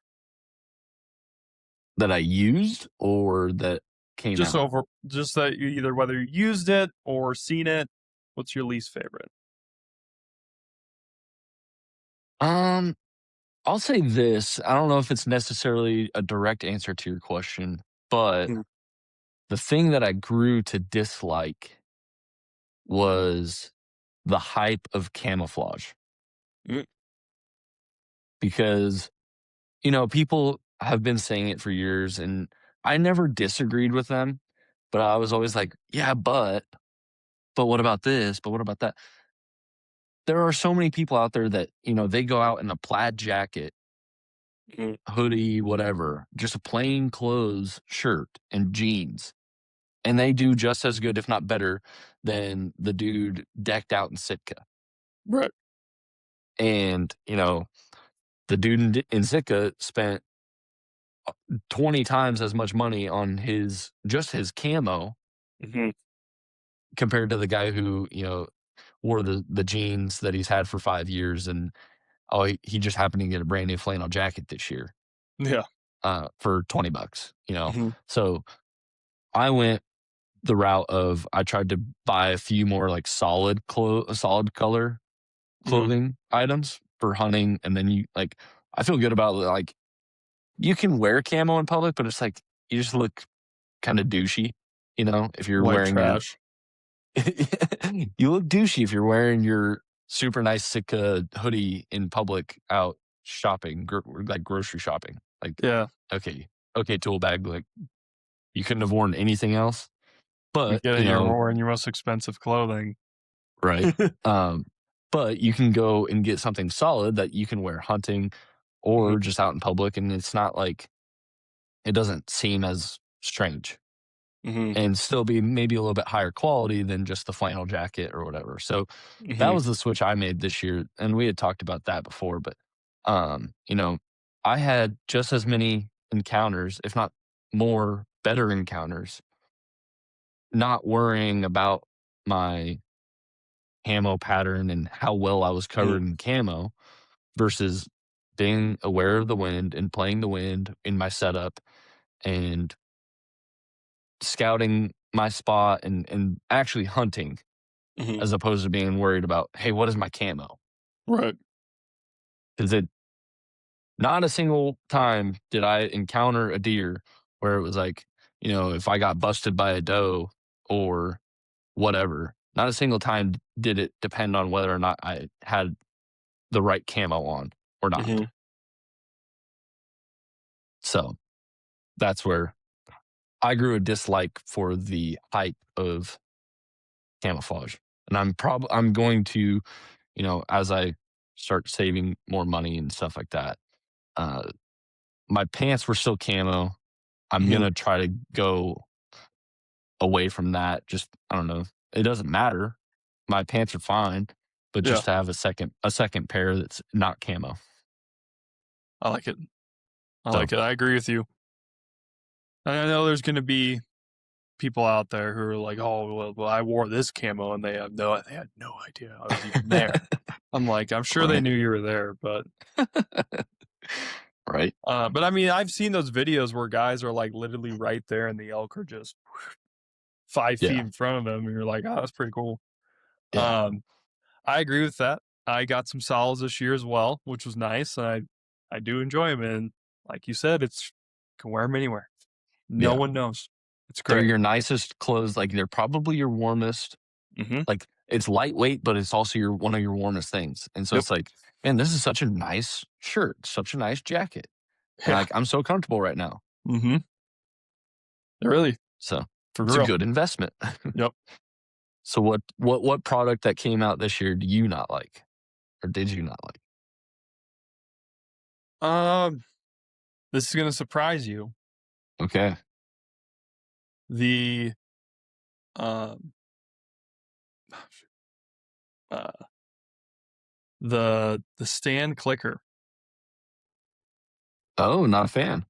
That I used or that came out. Just that you either whether you used it or seen it. What's your least favorite? Um, I'll say this. I don't know if it's necessarily a direct answer to your question, but Mhm. the thing that I grew to dislike was the hype of camouflage Mm, because, people have been saying it for years and I never disagreed with them, but I was always like, yeah, but what about this? But what about that? There are so many people out there that, they go out in a plaid jacket, mhm. hoodie, whatever, just a plain clothes shirt and jeans. And they do just as good, if not better, than the dude decked out in Sitka. Right. And, the dude in Sitka spent 20 times as much money on his camo Mhm. compared to the guy who, wore the jeans that he's had for 5 years. And, oh, he just happened to get a brand new flannel jacket this year Yeah. for $20. Mhm. So I went the route of I tried to buy a few more like solid color Mhm. clothing items for hunting, and then I feel good about like you can wear camo in public, but it's like you just look kind of douchey, if you're White wearing your trash. you look douchey if you're wearing your super nice Sitka hoodie in public out shopping, like grocery shopping. Like, Yeah. okay, okay, tool bag, like you couldn't have worn anything else, We but get it. You're wearing your most expensive clothing. right. Um, but you can go and get something solid that you can wear hunting Mhm. or just out in public, and it's not like it doesn't seem as strange Mhm. and still be maybe a little bit higher quality than just the flannel jacket or whatever. So that Mhm. was the switch I made this year, and we had talked about that before, but you know, I had just as many encounters, if not more better encounters, not worrying about my camo pattern and how well I was Mhm. covered in camo versus being aware of the wind and playing the wind in my setup and scouting my spot and actually hunting Mhm. as opposed to being worried about, hey, what is my camo? Right. Because it not a single time did I encounter a deer where it was like, if I got busted by a doe or whatever, not a single time did it depend on whether or not I had the right camo on or not. Mhm. So that's where I grew a dislike for the hype of camouflage. And I'm going to, as I start saving more money and stuff like that, uh, my pants were still camo. I'm Mhm. gonna try to go away from that. Just I don't know. It doesn't matter. My pants are fine, but Yeah. just to have a second pair that's not camo. I like it. I So like it. I agree with you. And I know there's gonna be people out there who are like, "Oh, well, I wore this camo," and they had no idea I was even there. I'm like, I'm sure they right, knew you were there, right, but I mean, I've seen those videos where guys are like literally right there, and the elk are just 5 feet yeah, in front of them, and you're like, "Oh, that's pretty cool." yeah, Um, I agree with that. I got some solids this year as well, which was nice, and I do enjoy them. And like you said, it's can wear them anywhere. No yeah. one knows. It's They're great. your nicest clothes. Like they're probably your warmest. Mhm. Like it's lightweight, but it's also your one of your warmest things. And so Yep. it's like, man, this is such a nice shirt, such a nice jacket. And Yeah. like I'm so comfortable right now. Mhm. Really, So for it's a real. good investment. Yep. So what product that came out this year do you not like? Or did you not like? Um, this is gonna surprise you. Okay. The um, uh, the stand clicker. Oh, not a fan.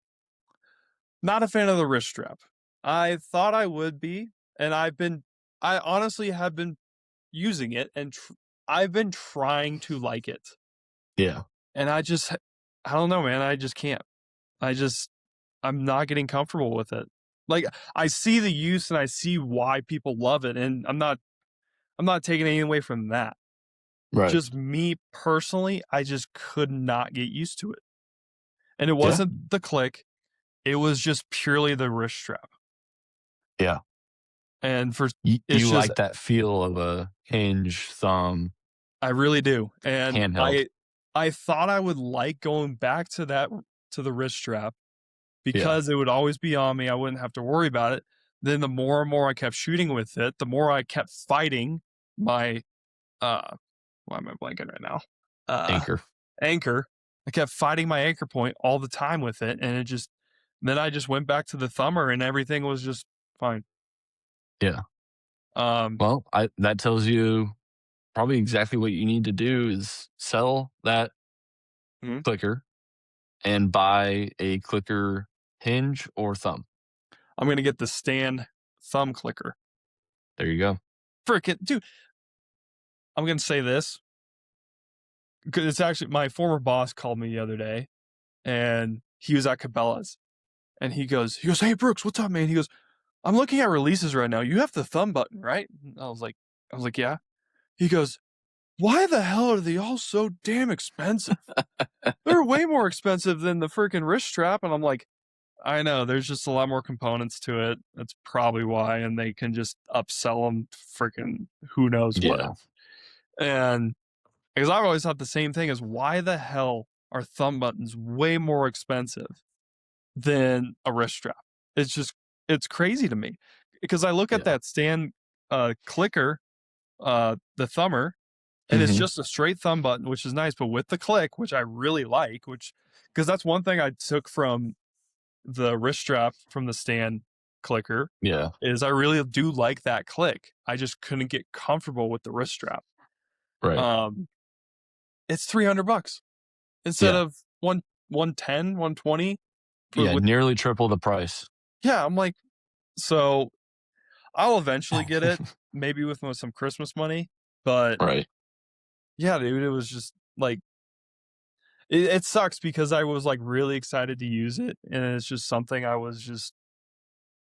Not a fan of the wrist strap. I thought I would be, and I honestly have been using it, and I've been trying to like it, Yeah. and I don't know, man. I just can't. I just I'm not getting comfortable with it. Like I see the use and I see why people love it, and I'm not taking anything away from that. Right. just me personally, I just could not get used to it. And it Yeah. wasn't the click, it was just purely the wrist strap. Yeah. And for it's You just like that feel of a hinge thumb I really do. And handheld. I thought I would like going back to that to the wrist strap Yeah. because it would always be on me. I wouldn't have to worry about it. Then the more and more I kept shooting with it, the more I kept fighting my uh why am I blanking right now? Uh Anchor. Anchor. I kept fighting my anchor point all the time with it, and it just then I just went back to the thumber and everything was just fine. Yeah. Um Well, I that tells you probably exactly what you need to do is sell that mhm. clicker and buy a clicker hinge or thumb. I'm gonna get the stand thumb clicker. There you go. Frickin' dude, I'm gonna say this because it's actually my former boss called me the other day, and he was at Cabela's, and he goes, "Hey Brooks, what's up, man?" He goes, "I'm looking at releases right now. You have the thumb button, right?" And I was like, "Yeah." He goes, "Why the hell are they all so damn expensive? They're way more expensive than the freaking wrist strap." And I'm like, "I know. There's just a lot more components to it. That's probably why, and they can just upsell them freaking who knows what." Yeah. And because I've always thought the same thing is why the hell are thumb buttons way more expensive than a wrist strap? It's just it's crazy to me because I look at Yeah. that stand clicker, the thumber, and it's Hmm. just a straight thumb button, which is nice, but with the click, which I really like, which because that's one thing I took from the wrist strap from the stand clicker Yeah. is I really do like that click. I just couldn't get comfortable with the wrist strap. Right. Um, it's $300 instead Yeah. of 110, 120 for Yeah. with Nearly triple the price. yeah, I'm like, so I'll eventually get it, maybe with some Christmas money, but Right. yeah, dude, it was just like it sucks because I was like really excited to use it, and it's just something I was just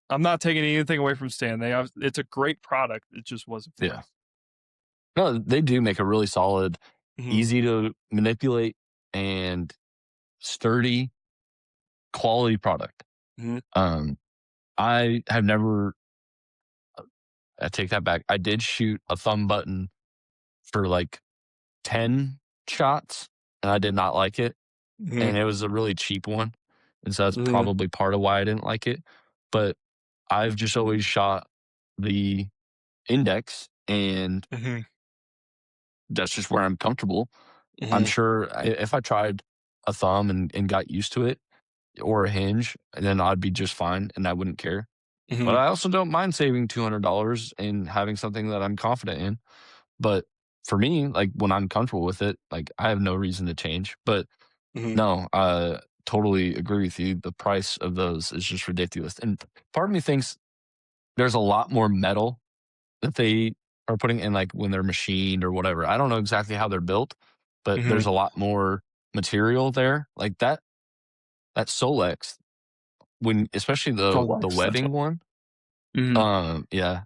I'm not taking anything away from Stan. It's a great product. It just wasn't for Yeah. me. No, they do make a really solid, Mhm, easy to manipulate, and sturdy quality product. mhm, Um, I have never, I take that back. I did shoot a thumb button for like 10 shots and I did not like it. mhm, And it was a really cheap one. And so that's mhm, probably part of why I didn't like it. But I've just always shot the index and mhm, that's just where I'm comfortable. I'm mhm, sure if I tried a thumb and got used to it or a hinge, then I'd be just fine and I wouldn't care. But mhm, I also don't mind saving $200 and having something that I'm confident in. But for me, like when I'm comfortable with it, like I have no reason to change. But mhm. no, totally agree with you. The price of those is just ridiculous. And part of me thinks there's a lot more metal that they are putting in, like when they're machined or whatever. I don't know exactly how they're built, but there's Mhm. a lot more material there. Like that Solex, when especially the Deluxe, that's wedding what one. mhm, Yeah,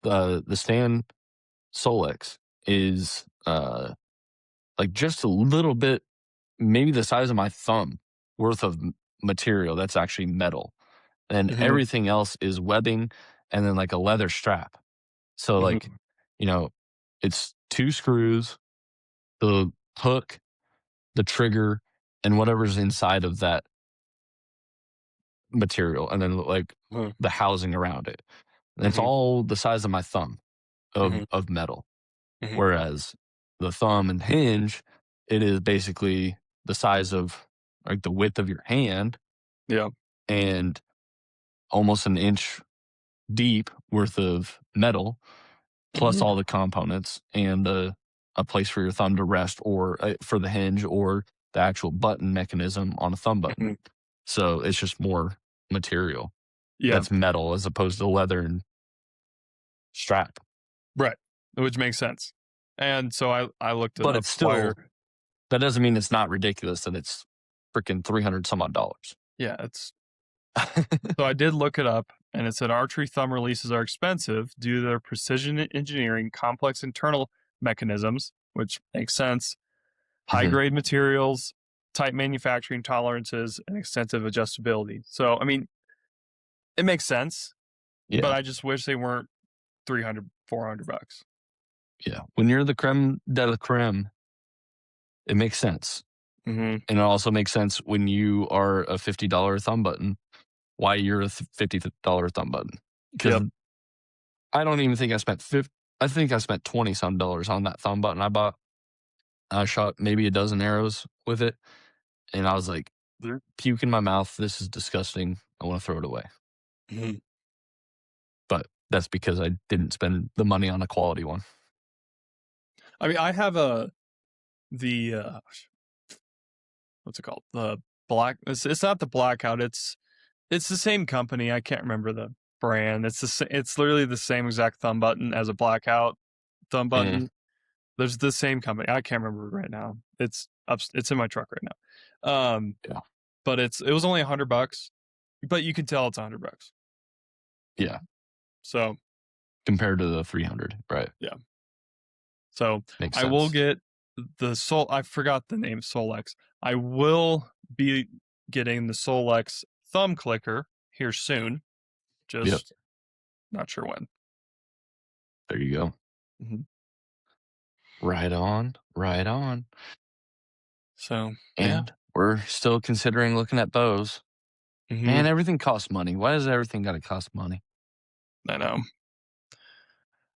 the Stan Solex is like just a little bit, maybe the size of my thumb worth of material that's actually metal. And mhm, everything else is webbing and then like a leather strap. So like, mhm, you know, it's two screws, the hook, the trigger, and whatever's inside of that material, and then like mhm, the housing around it. And it's mhm, all the size of my thumb mhm, of metal. mhm. Whereas the thumb and hinge, it is basically the size of like the width of your hand Yeah. and almost an inch deep worth of metal, plus Mhm, all the components and a place for your thumb to rest or for the hinge or the actual button mechanism on a thumb button. mhm. So it's just more material Yeah, that's metal as opposed to leather and strap. right, which makes sense. And so I looked it But up it's prior. still, that doesn't mean it's not ridiculous that it's freaking 300 some odd dollars. Yeah, it's so I did look it up, and it said archery thumb releases are expensive due to their precision engineering, complex internal mechanisms, which makes sense. High Mhm. grade materials, tight manufacturing tolerances, and extensive adjustability. So, I mean, it makes sense, but Yeah, I just wish they weren't 300, $400. yeah. When you're the creme de la creme, it makes sense. Mm-hmm. And it also makes sense when you are a $50 thumb button, why you're a $50 thumb button. Because Yep. I don't even think I spent I think I spent 20 some dollars on that thumb button I bought. I shot maybe a dozen arrows with it, and I was like, puke in my mouth. This is disgusting. I want to throw it away. Mm-hmm. But that's because I didn't spend the money on a quality one. I mean, I have the what's it called? The black. It's not the blackout. It's the same company. I can't remember the brand. It's literally the same exact thumb button as a blackout thumb Mm, button. There's the same company. I can't remember right now. It's in my truck right now. yeah, But it was only $100, but you can tell it's $100. yeah. So Compared to the 300, right? yeah. So Makes I will sense. get the Sol. I forgot the name Solex. I will be getting the Solex thumb clicker here soon. Yep. Just not sure when. There you go. Mm-hmm. Right on. Right on. So yeah. And we're still considering looking at bows. Mm-hmm. Man, everything costs money. Why does everything got to cost money? I know.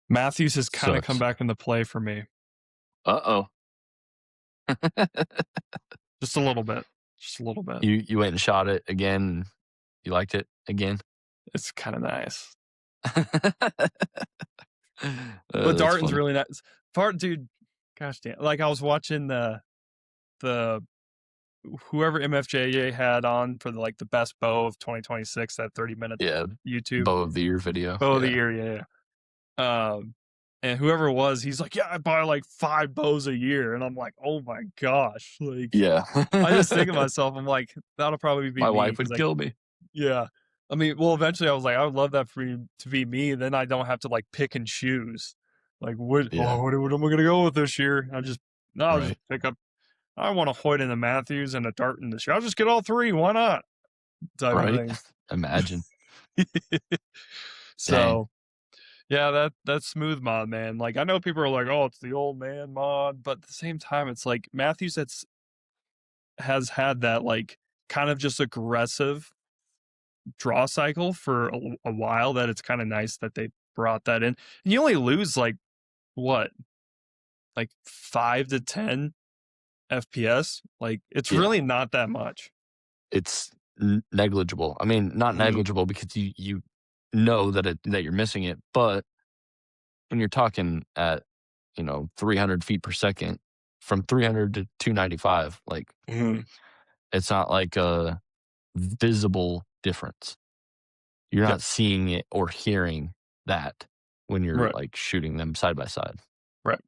Matthews has kind of come Sucks. back into play for me, Uh-oh. just a little bit. Just a little bit. You went and shot it again. You liked it again? It's kind of nice. But That's Darton's funny. really nice. Dude, gosh damn. Like I was watching the whoever MFJA had on for the best bow of 2026, that 30-minute Yeah. YouTube Bow of the year video. bow of the Yeah. year, yeah. And whoever it was, he's like, yeah, I buy like 5 bows a year, and I'm like, oh my gosh, like Yeah. I just think of myself, I'm like, that'll probably be My me wife because would like, kill me. yeah. I mean, well, eventually I was like, I would love that for you to be me. Then I don't have to like pick and choose. Like, Yeah. what am I gonna go with this year? I'll just Right. pick up. I want a Hoyt and a Matthews and a Darton this year. I'll just get all 3. Why not? Type of Right. thing. Imagine. Dang. So yeah, that's smooth mod, man. Like I know people are like, oh, it's the old man mod, but at the same time, it's like Matthews has had that like kind of just aggressive draw cycle for a while that it's kind of nice that they brought that in. And you only lose like what, like 5 to 10 FPS. Like it's Yeah. really not that much. It's negligible. I mean, not Mm-hmm. negligible because you know that you're missing it, but when you're talking at 300 feet per second from 300 to 295, like Mm-hmm. it's not like a visible difference. You're Yep. not seeing it or hearing that when you're Right. like shooting them side by side. Right.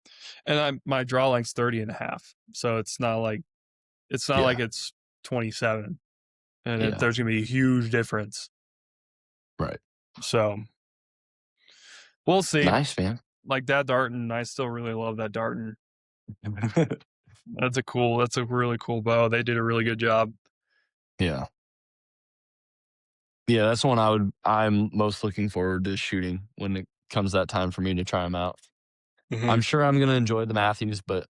And my draw length's 30.5. So it's not like Yeah. it's 27 and Yeah. there's gonna be a huge difference. Right. So we'll see. Nice, man. Like that Darton, I still really love that Darton. That's a really cool bow. They did a really good job. Yeah. Yeah, that's the one I'm most looking forward to shooting when it comes that time for me to try them out. Mm-hmm. I'm sure I'm gonna enjoy the Matthews, but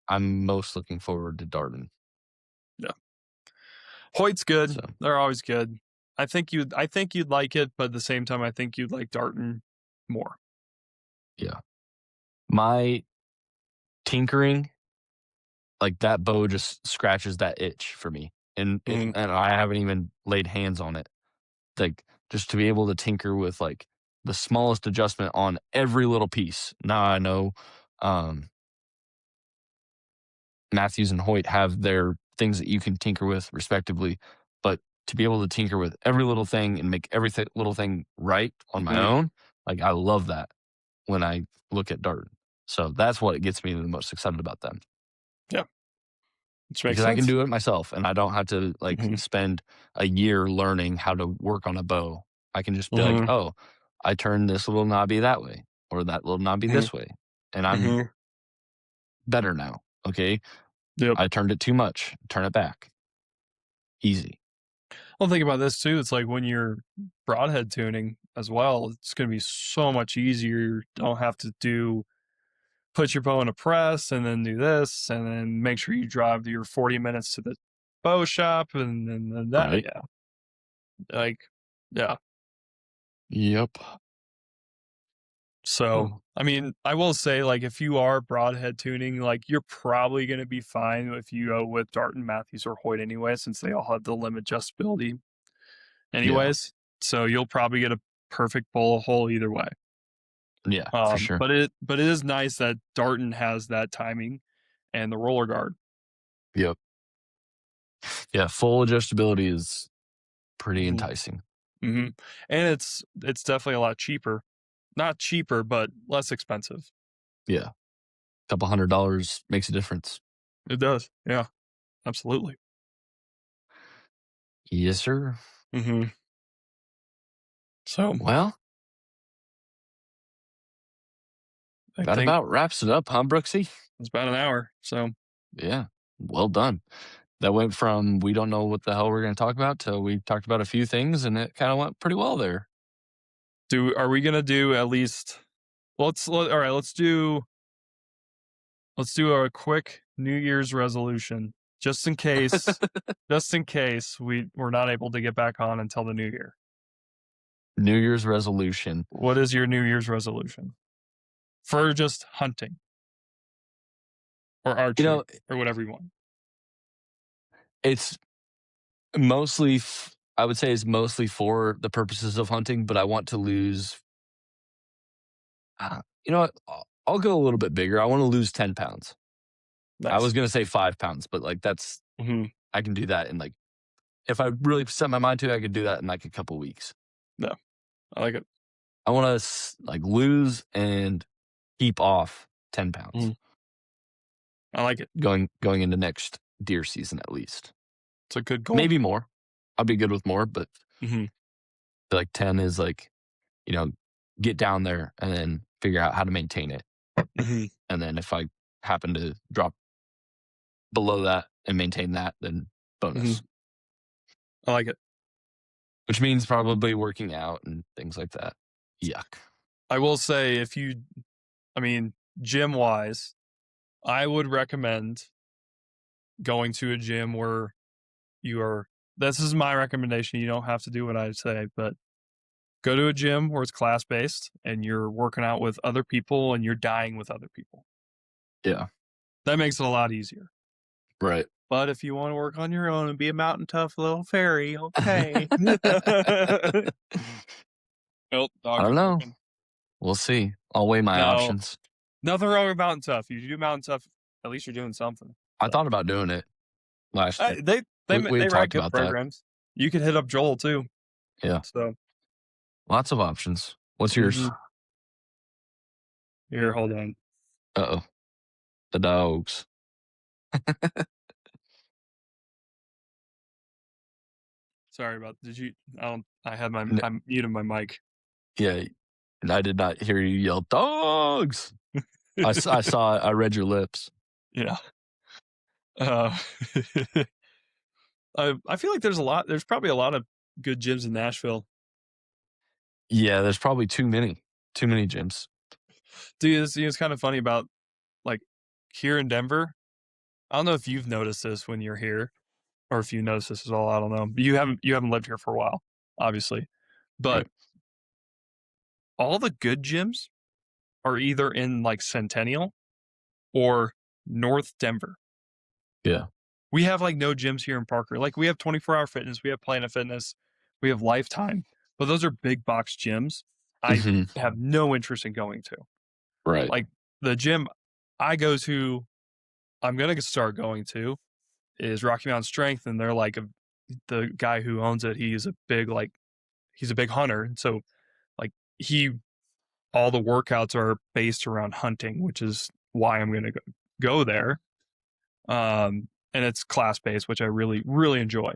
I'm most looking forward to Darton. Yeah. Hoyt's good. So They're always good. I think you'd like it, but at the same time I think you'd like Darton more. yeah. My tinkering, like that bow just scratches that itch for me. Mm-hmm. And I haven't even laid hands on it. Like just to be able to tinker with like the smallest adjustment on every little piece. Now I know um Matthews and Hoyt have their things that you can tinker with respectively, but to be able to tinker with every little thing and make every little thing right on my Mm-hmm. own, like I love that when I look at Darton. So that's what gets me the most excited about them Yeah. Which makes because I can sense. do it myself and I don't have to like Mm-hmm. spend a year learning how to work on a bow. I can just be like, Mm-hmm. oh, I turn this little knobby that way or that little knobby this way. And I'm Mm-hmm. better now. Okay. Yep. I turned it too much. Turn it back. Easy. Well, think about this too. It's like when you're broadhead tuning as well, it's going to be so much easier. You don't have to put your bow in a press and then do this and then make sure you drive your 40 minutes to the bow shop and then that. Right. Yeah. Like, yeah. Yep. So, Oh, I mean, I will say, like, if you are broadhead tuning, like, you're probably going to be fine if you go with Darton, Matthews, or Hoyt anyway, since they all have the limit adjustability yeah. anyways. So you'll probably get a perfect bullet hole either way. Yeah, for sure. But it is nice that Darton has that timing and the roller guard. Yep. Yeah, full adjustability is pretty Mm-hmm. enticing. Mm-hmm. And it's definitely a lot cheaper. Not cheaper, but less expensive. Yeah. Couple $100 makes a difference. It does. Yeah, absolutely. Yes, sir. Mm-hmm. So Well, I that think about wraps it up, huh, Brooksy? it's about an hour. So Yeah. Well done. That went from we don't know what the hell we're going to talk about to we talked about a few things and it kind of went pretty well there. are we gonna do at least all right, let's do a quick New Year's resolution. Just in case we're not able to get back on until the new year. New Year's resolution. What is your New Year's resolution? For just hunting or You archery know, or whatever you want. it's mostly, I would say, it's mostly for the purposes of hunting, but I want to lose. You know what? I'll go a little bit bigger. I want to lose 10 pounds. I was Nice. going to say 5 pounds, but like Mm-hmm. I can do that in like, if I really set my mind to it, I could do that in like a couple weeks. No, I like it. I want to like lose and keep off 10 pounds Mm-hmm. I like it. going into next deer season at least. It's a good goal. Maybe more. I'll be good with more, but Mm-hmm. like 10 is like, you know, get down there and then figure out how to maintain it. Mm-hmm. And then if I happen to drop below that and maintain that, then Mm-hmm. bonus, I like it. which means probably working out and things like that. Yuck. I will say gym wise, I would recommend going to a gym where this is my recommendation. You don't have to do what I say, but go to a gym where it's class based and you're working out with other people and you're dying with other people. Yeah. That makes it a lot easier. Right. But if you want to work on your own and be a mountain tough little fairy, okay. Nope, I dogs don't are know. barking. We'll see. I'll weigh my No, options. nothing wrong with mountain tough. You do mountain tough, at least you're doing something. I So. thought about doing it last year. We They had write talked good about that. programs. You could hit up Joel too. Yeah. So Lots of options. What's yours? Here, hold on. Uh oh. The dogs. Sorry about. Did you? I don't. I had my. N- I'm muted my mic. yeah. And I did not hear you yell, dogs. I read your lips. Yeah. Uh, I feel like there's probably a lot of good gyms in Nashville. Yeah, there's probably too many gyms. Dude, it's kind of funny about like here in Denver. I don't know if you've noticed this when you're here, or if you notice this at all. I don't know. But you haven't lived here for a while, obviously. But Right. all the good gyms are either in like Centennial or North Denver. Yeah. We have like no gyms here in Parker. Like we have 24-hour fitness, we have Planet Fitness, we have Lifetime, but those are big box gyms I Hmm. have no interest in going to. Right. Like the gym I go to, I'm going to start going to is Rocky Mountain Strength. And they're like the guy who owns it, he's a big hunter. And so like all the workouts are based around hunting, which is why I'm going to go there. And it's class based, which I really, really enjoy.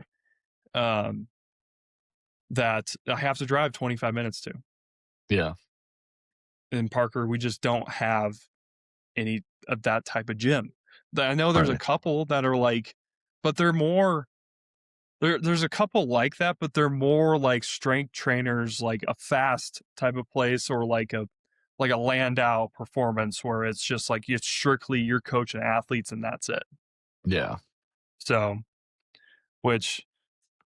That I have to drive 25 minutes to. Yeah. In Parker, we just don't have any that type of gym. I know there's a Right. couple that are like, but they're more there's a couple like that, but they're more like strength trainers, like a fast type of place, or like a Landau performance where it's just like it's strictly you're coaching athletes and that's it. Yeah. So, which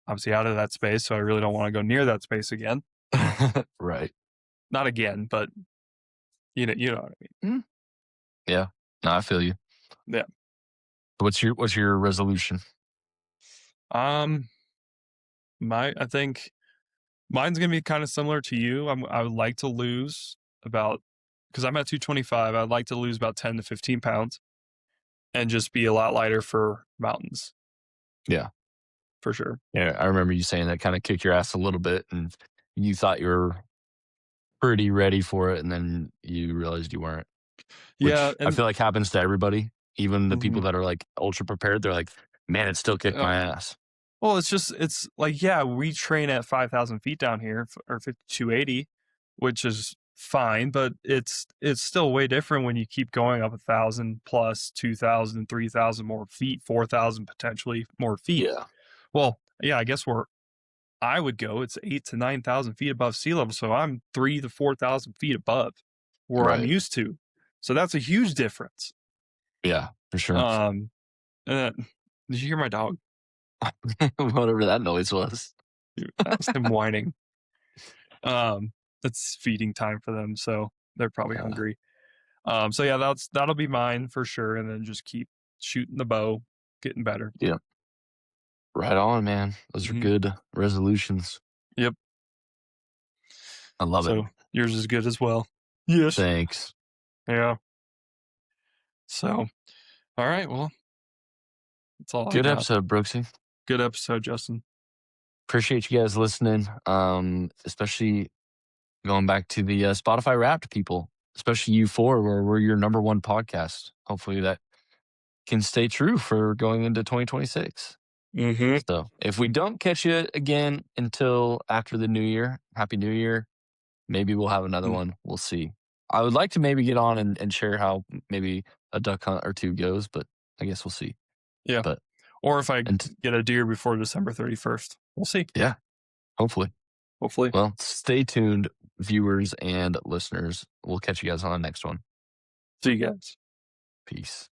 obviously out of that space, so I really don't want to go near that space again. Right. Not again, but you know what I mean. Yeah. No, I feel you. Yeah. What's your resolution? Um, I think mine's gonna be kind of similar to you. I would like to lose about because I'm at 225. I'd like to lose about 10 to 15 pounds and just be a lot lighter for mountains Yeah. for sure. Yeah. I remember you saying that kind of kicked your ass a little bit and you thought you were pretty ready for it and then you realized you weren't, Yeah, which I and feel like happens to everybody. Even the people mhm. that are like ultra prepared, they're like, man, it still kicked Uh, my ass. well, it's like yeah, we train at 5,000 feet down here or 5280, which is fine, but it's still way different when you keep going up 1,000 plus 2,000, 3,000 more feet, 4,000 potentially more feet. Yeah. Well, yeah, I guess where I would go, it's 8 to 9,000 feet above sea level, so I'm 3 to 4,000 feet above where I'm Right. used to. So that's a huge difference. Yeah, for sure. Um, uh, did you hear my dog? Whatever that noise was. That was him whining. Um, it's feeding time for them, so they're probably Uh, hungry. So yeah, that'll be mine for sure, and then just keep shooting the bow, getting better. yeah. Right on, man. Those are Hmm. good resolutions. Yep. I love it. So yours is good as well. Yes. Thanks. Yeah. So all right. Well, that's all I Good got. episode, Brooksy. Good episode, Justin. Appreciate you guys listening. Especially going back to the Spotify Wrapped people, especially you four, where we're your number one podcast. Hopefully that can stay true for going into 2026. Mm-hmm. So if we don't catch you again until after the new year, Happy New Year. Maybe we'll have another one. We'll see. I would like to maybe get on and share how maybe a duck hunt or two goes, but I guess we'll see. Yeah. But Or if I and get a deer before December 31st, we'll see. yeah, hopefully. Hopefully. Well, stay tuned, viewers and listeners. We'll catch you guys on the next one. See you guys. Peace.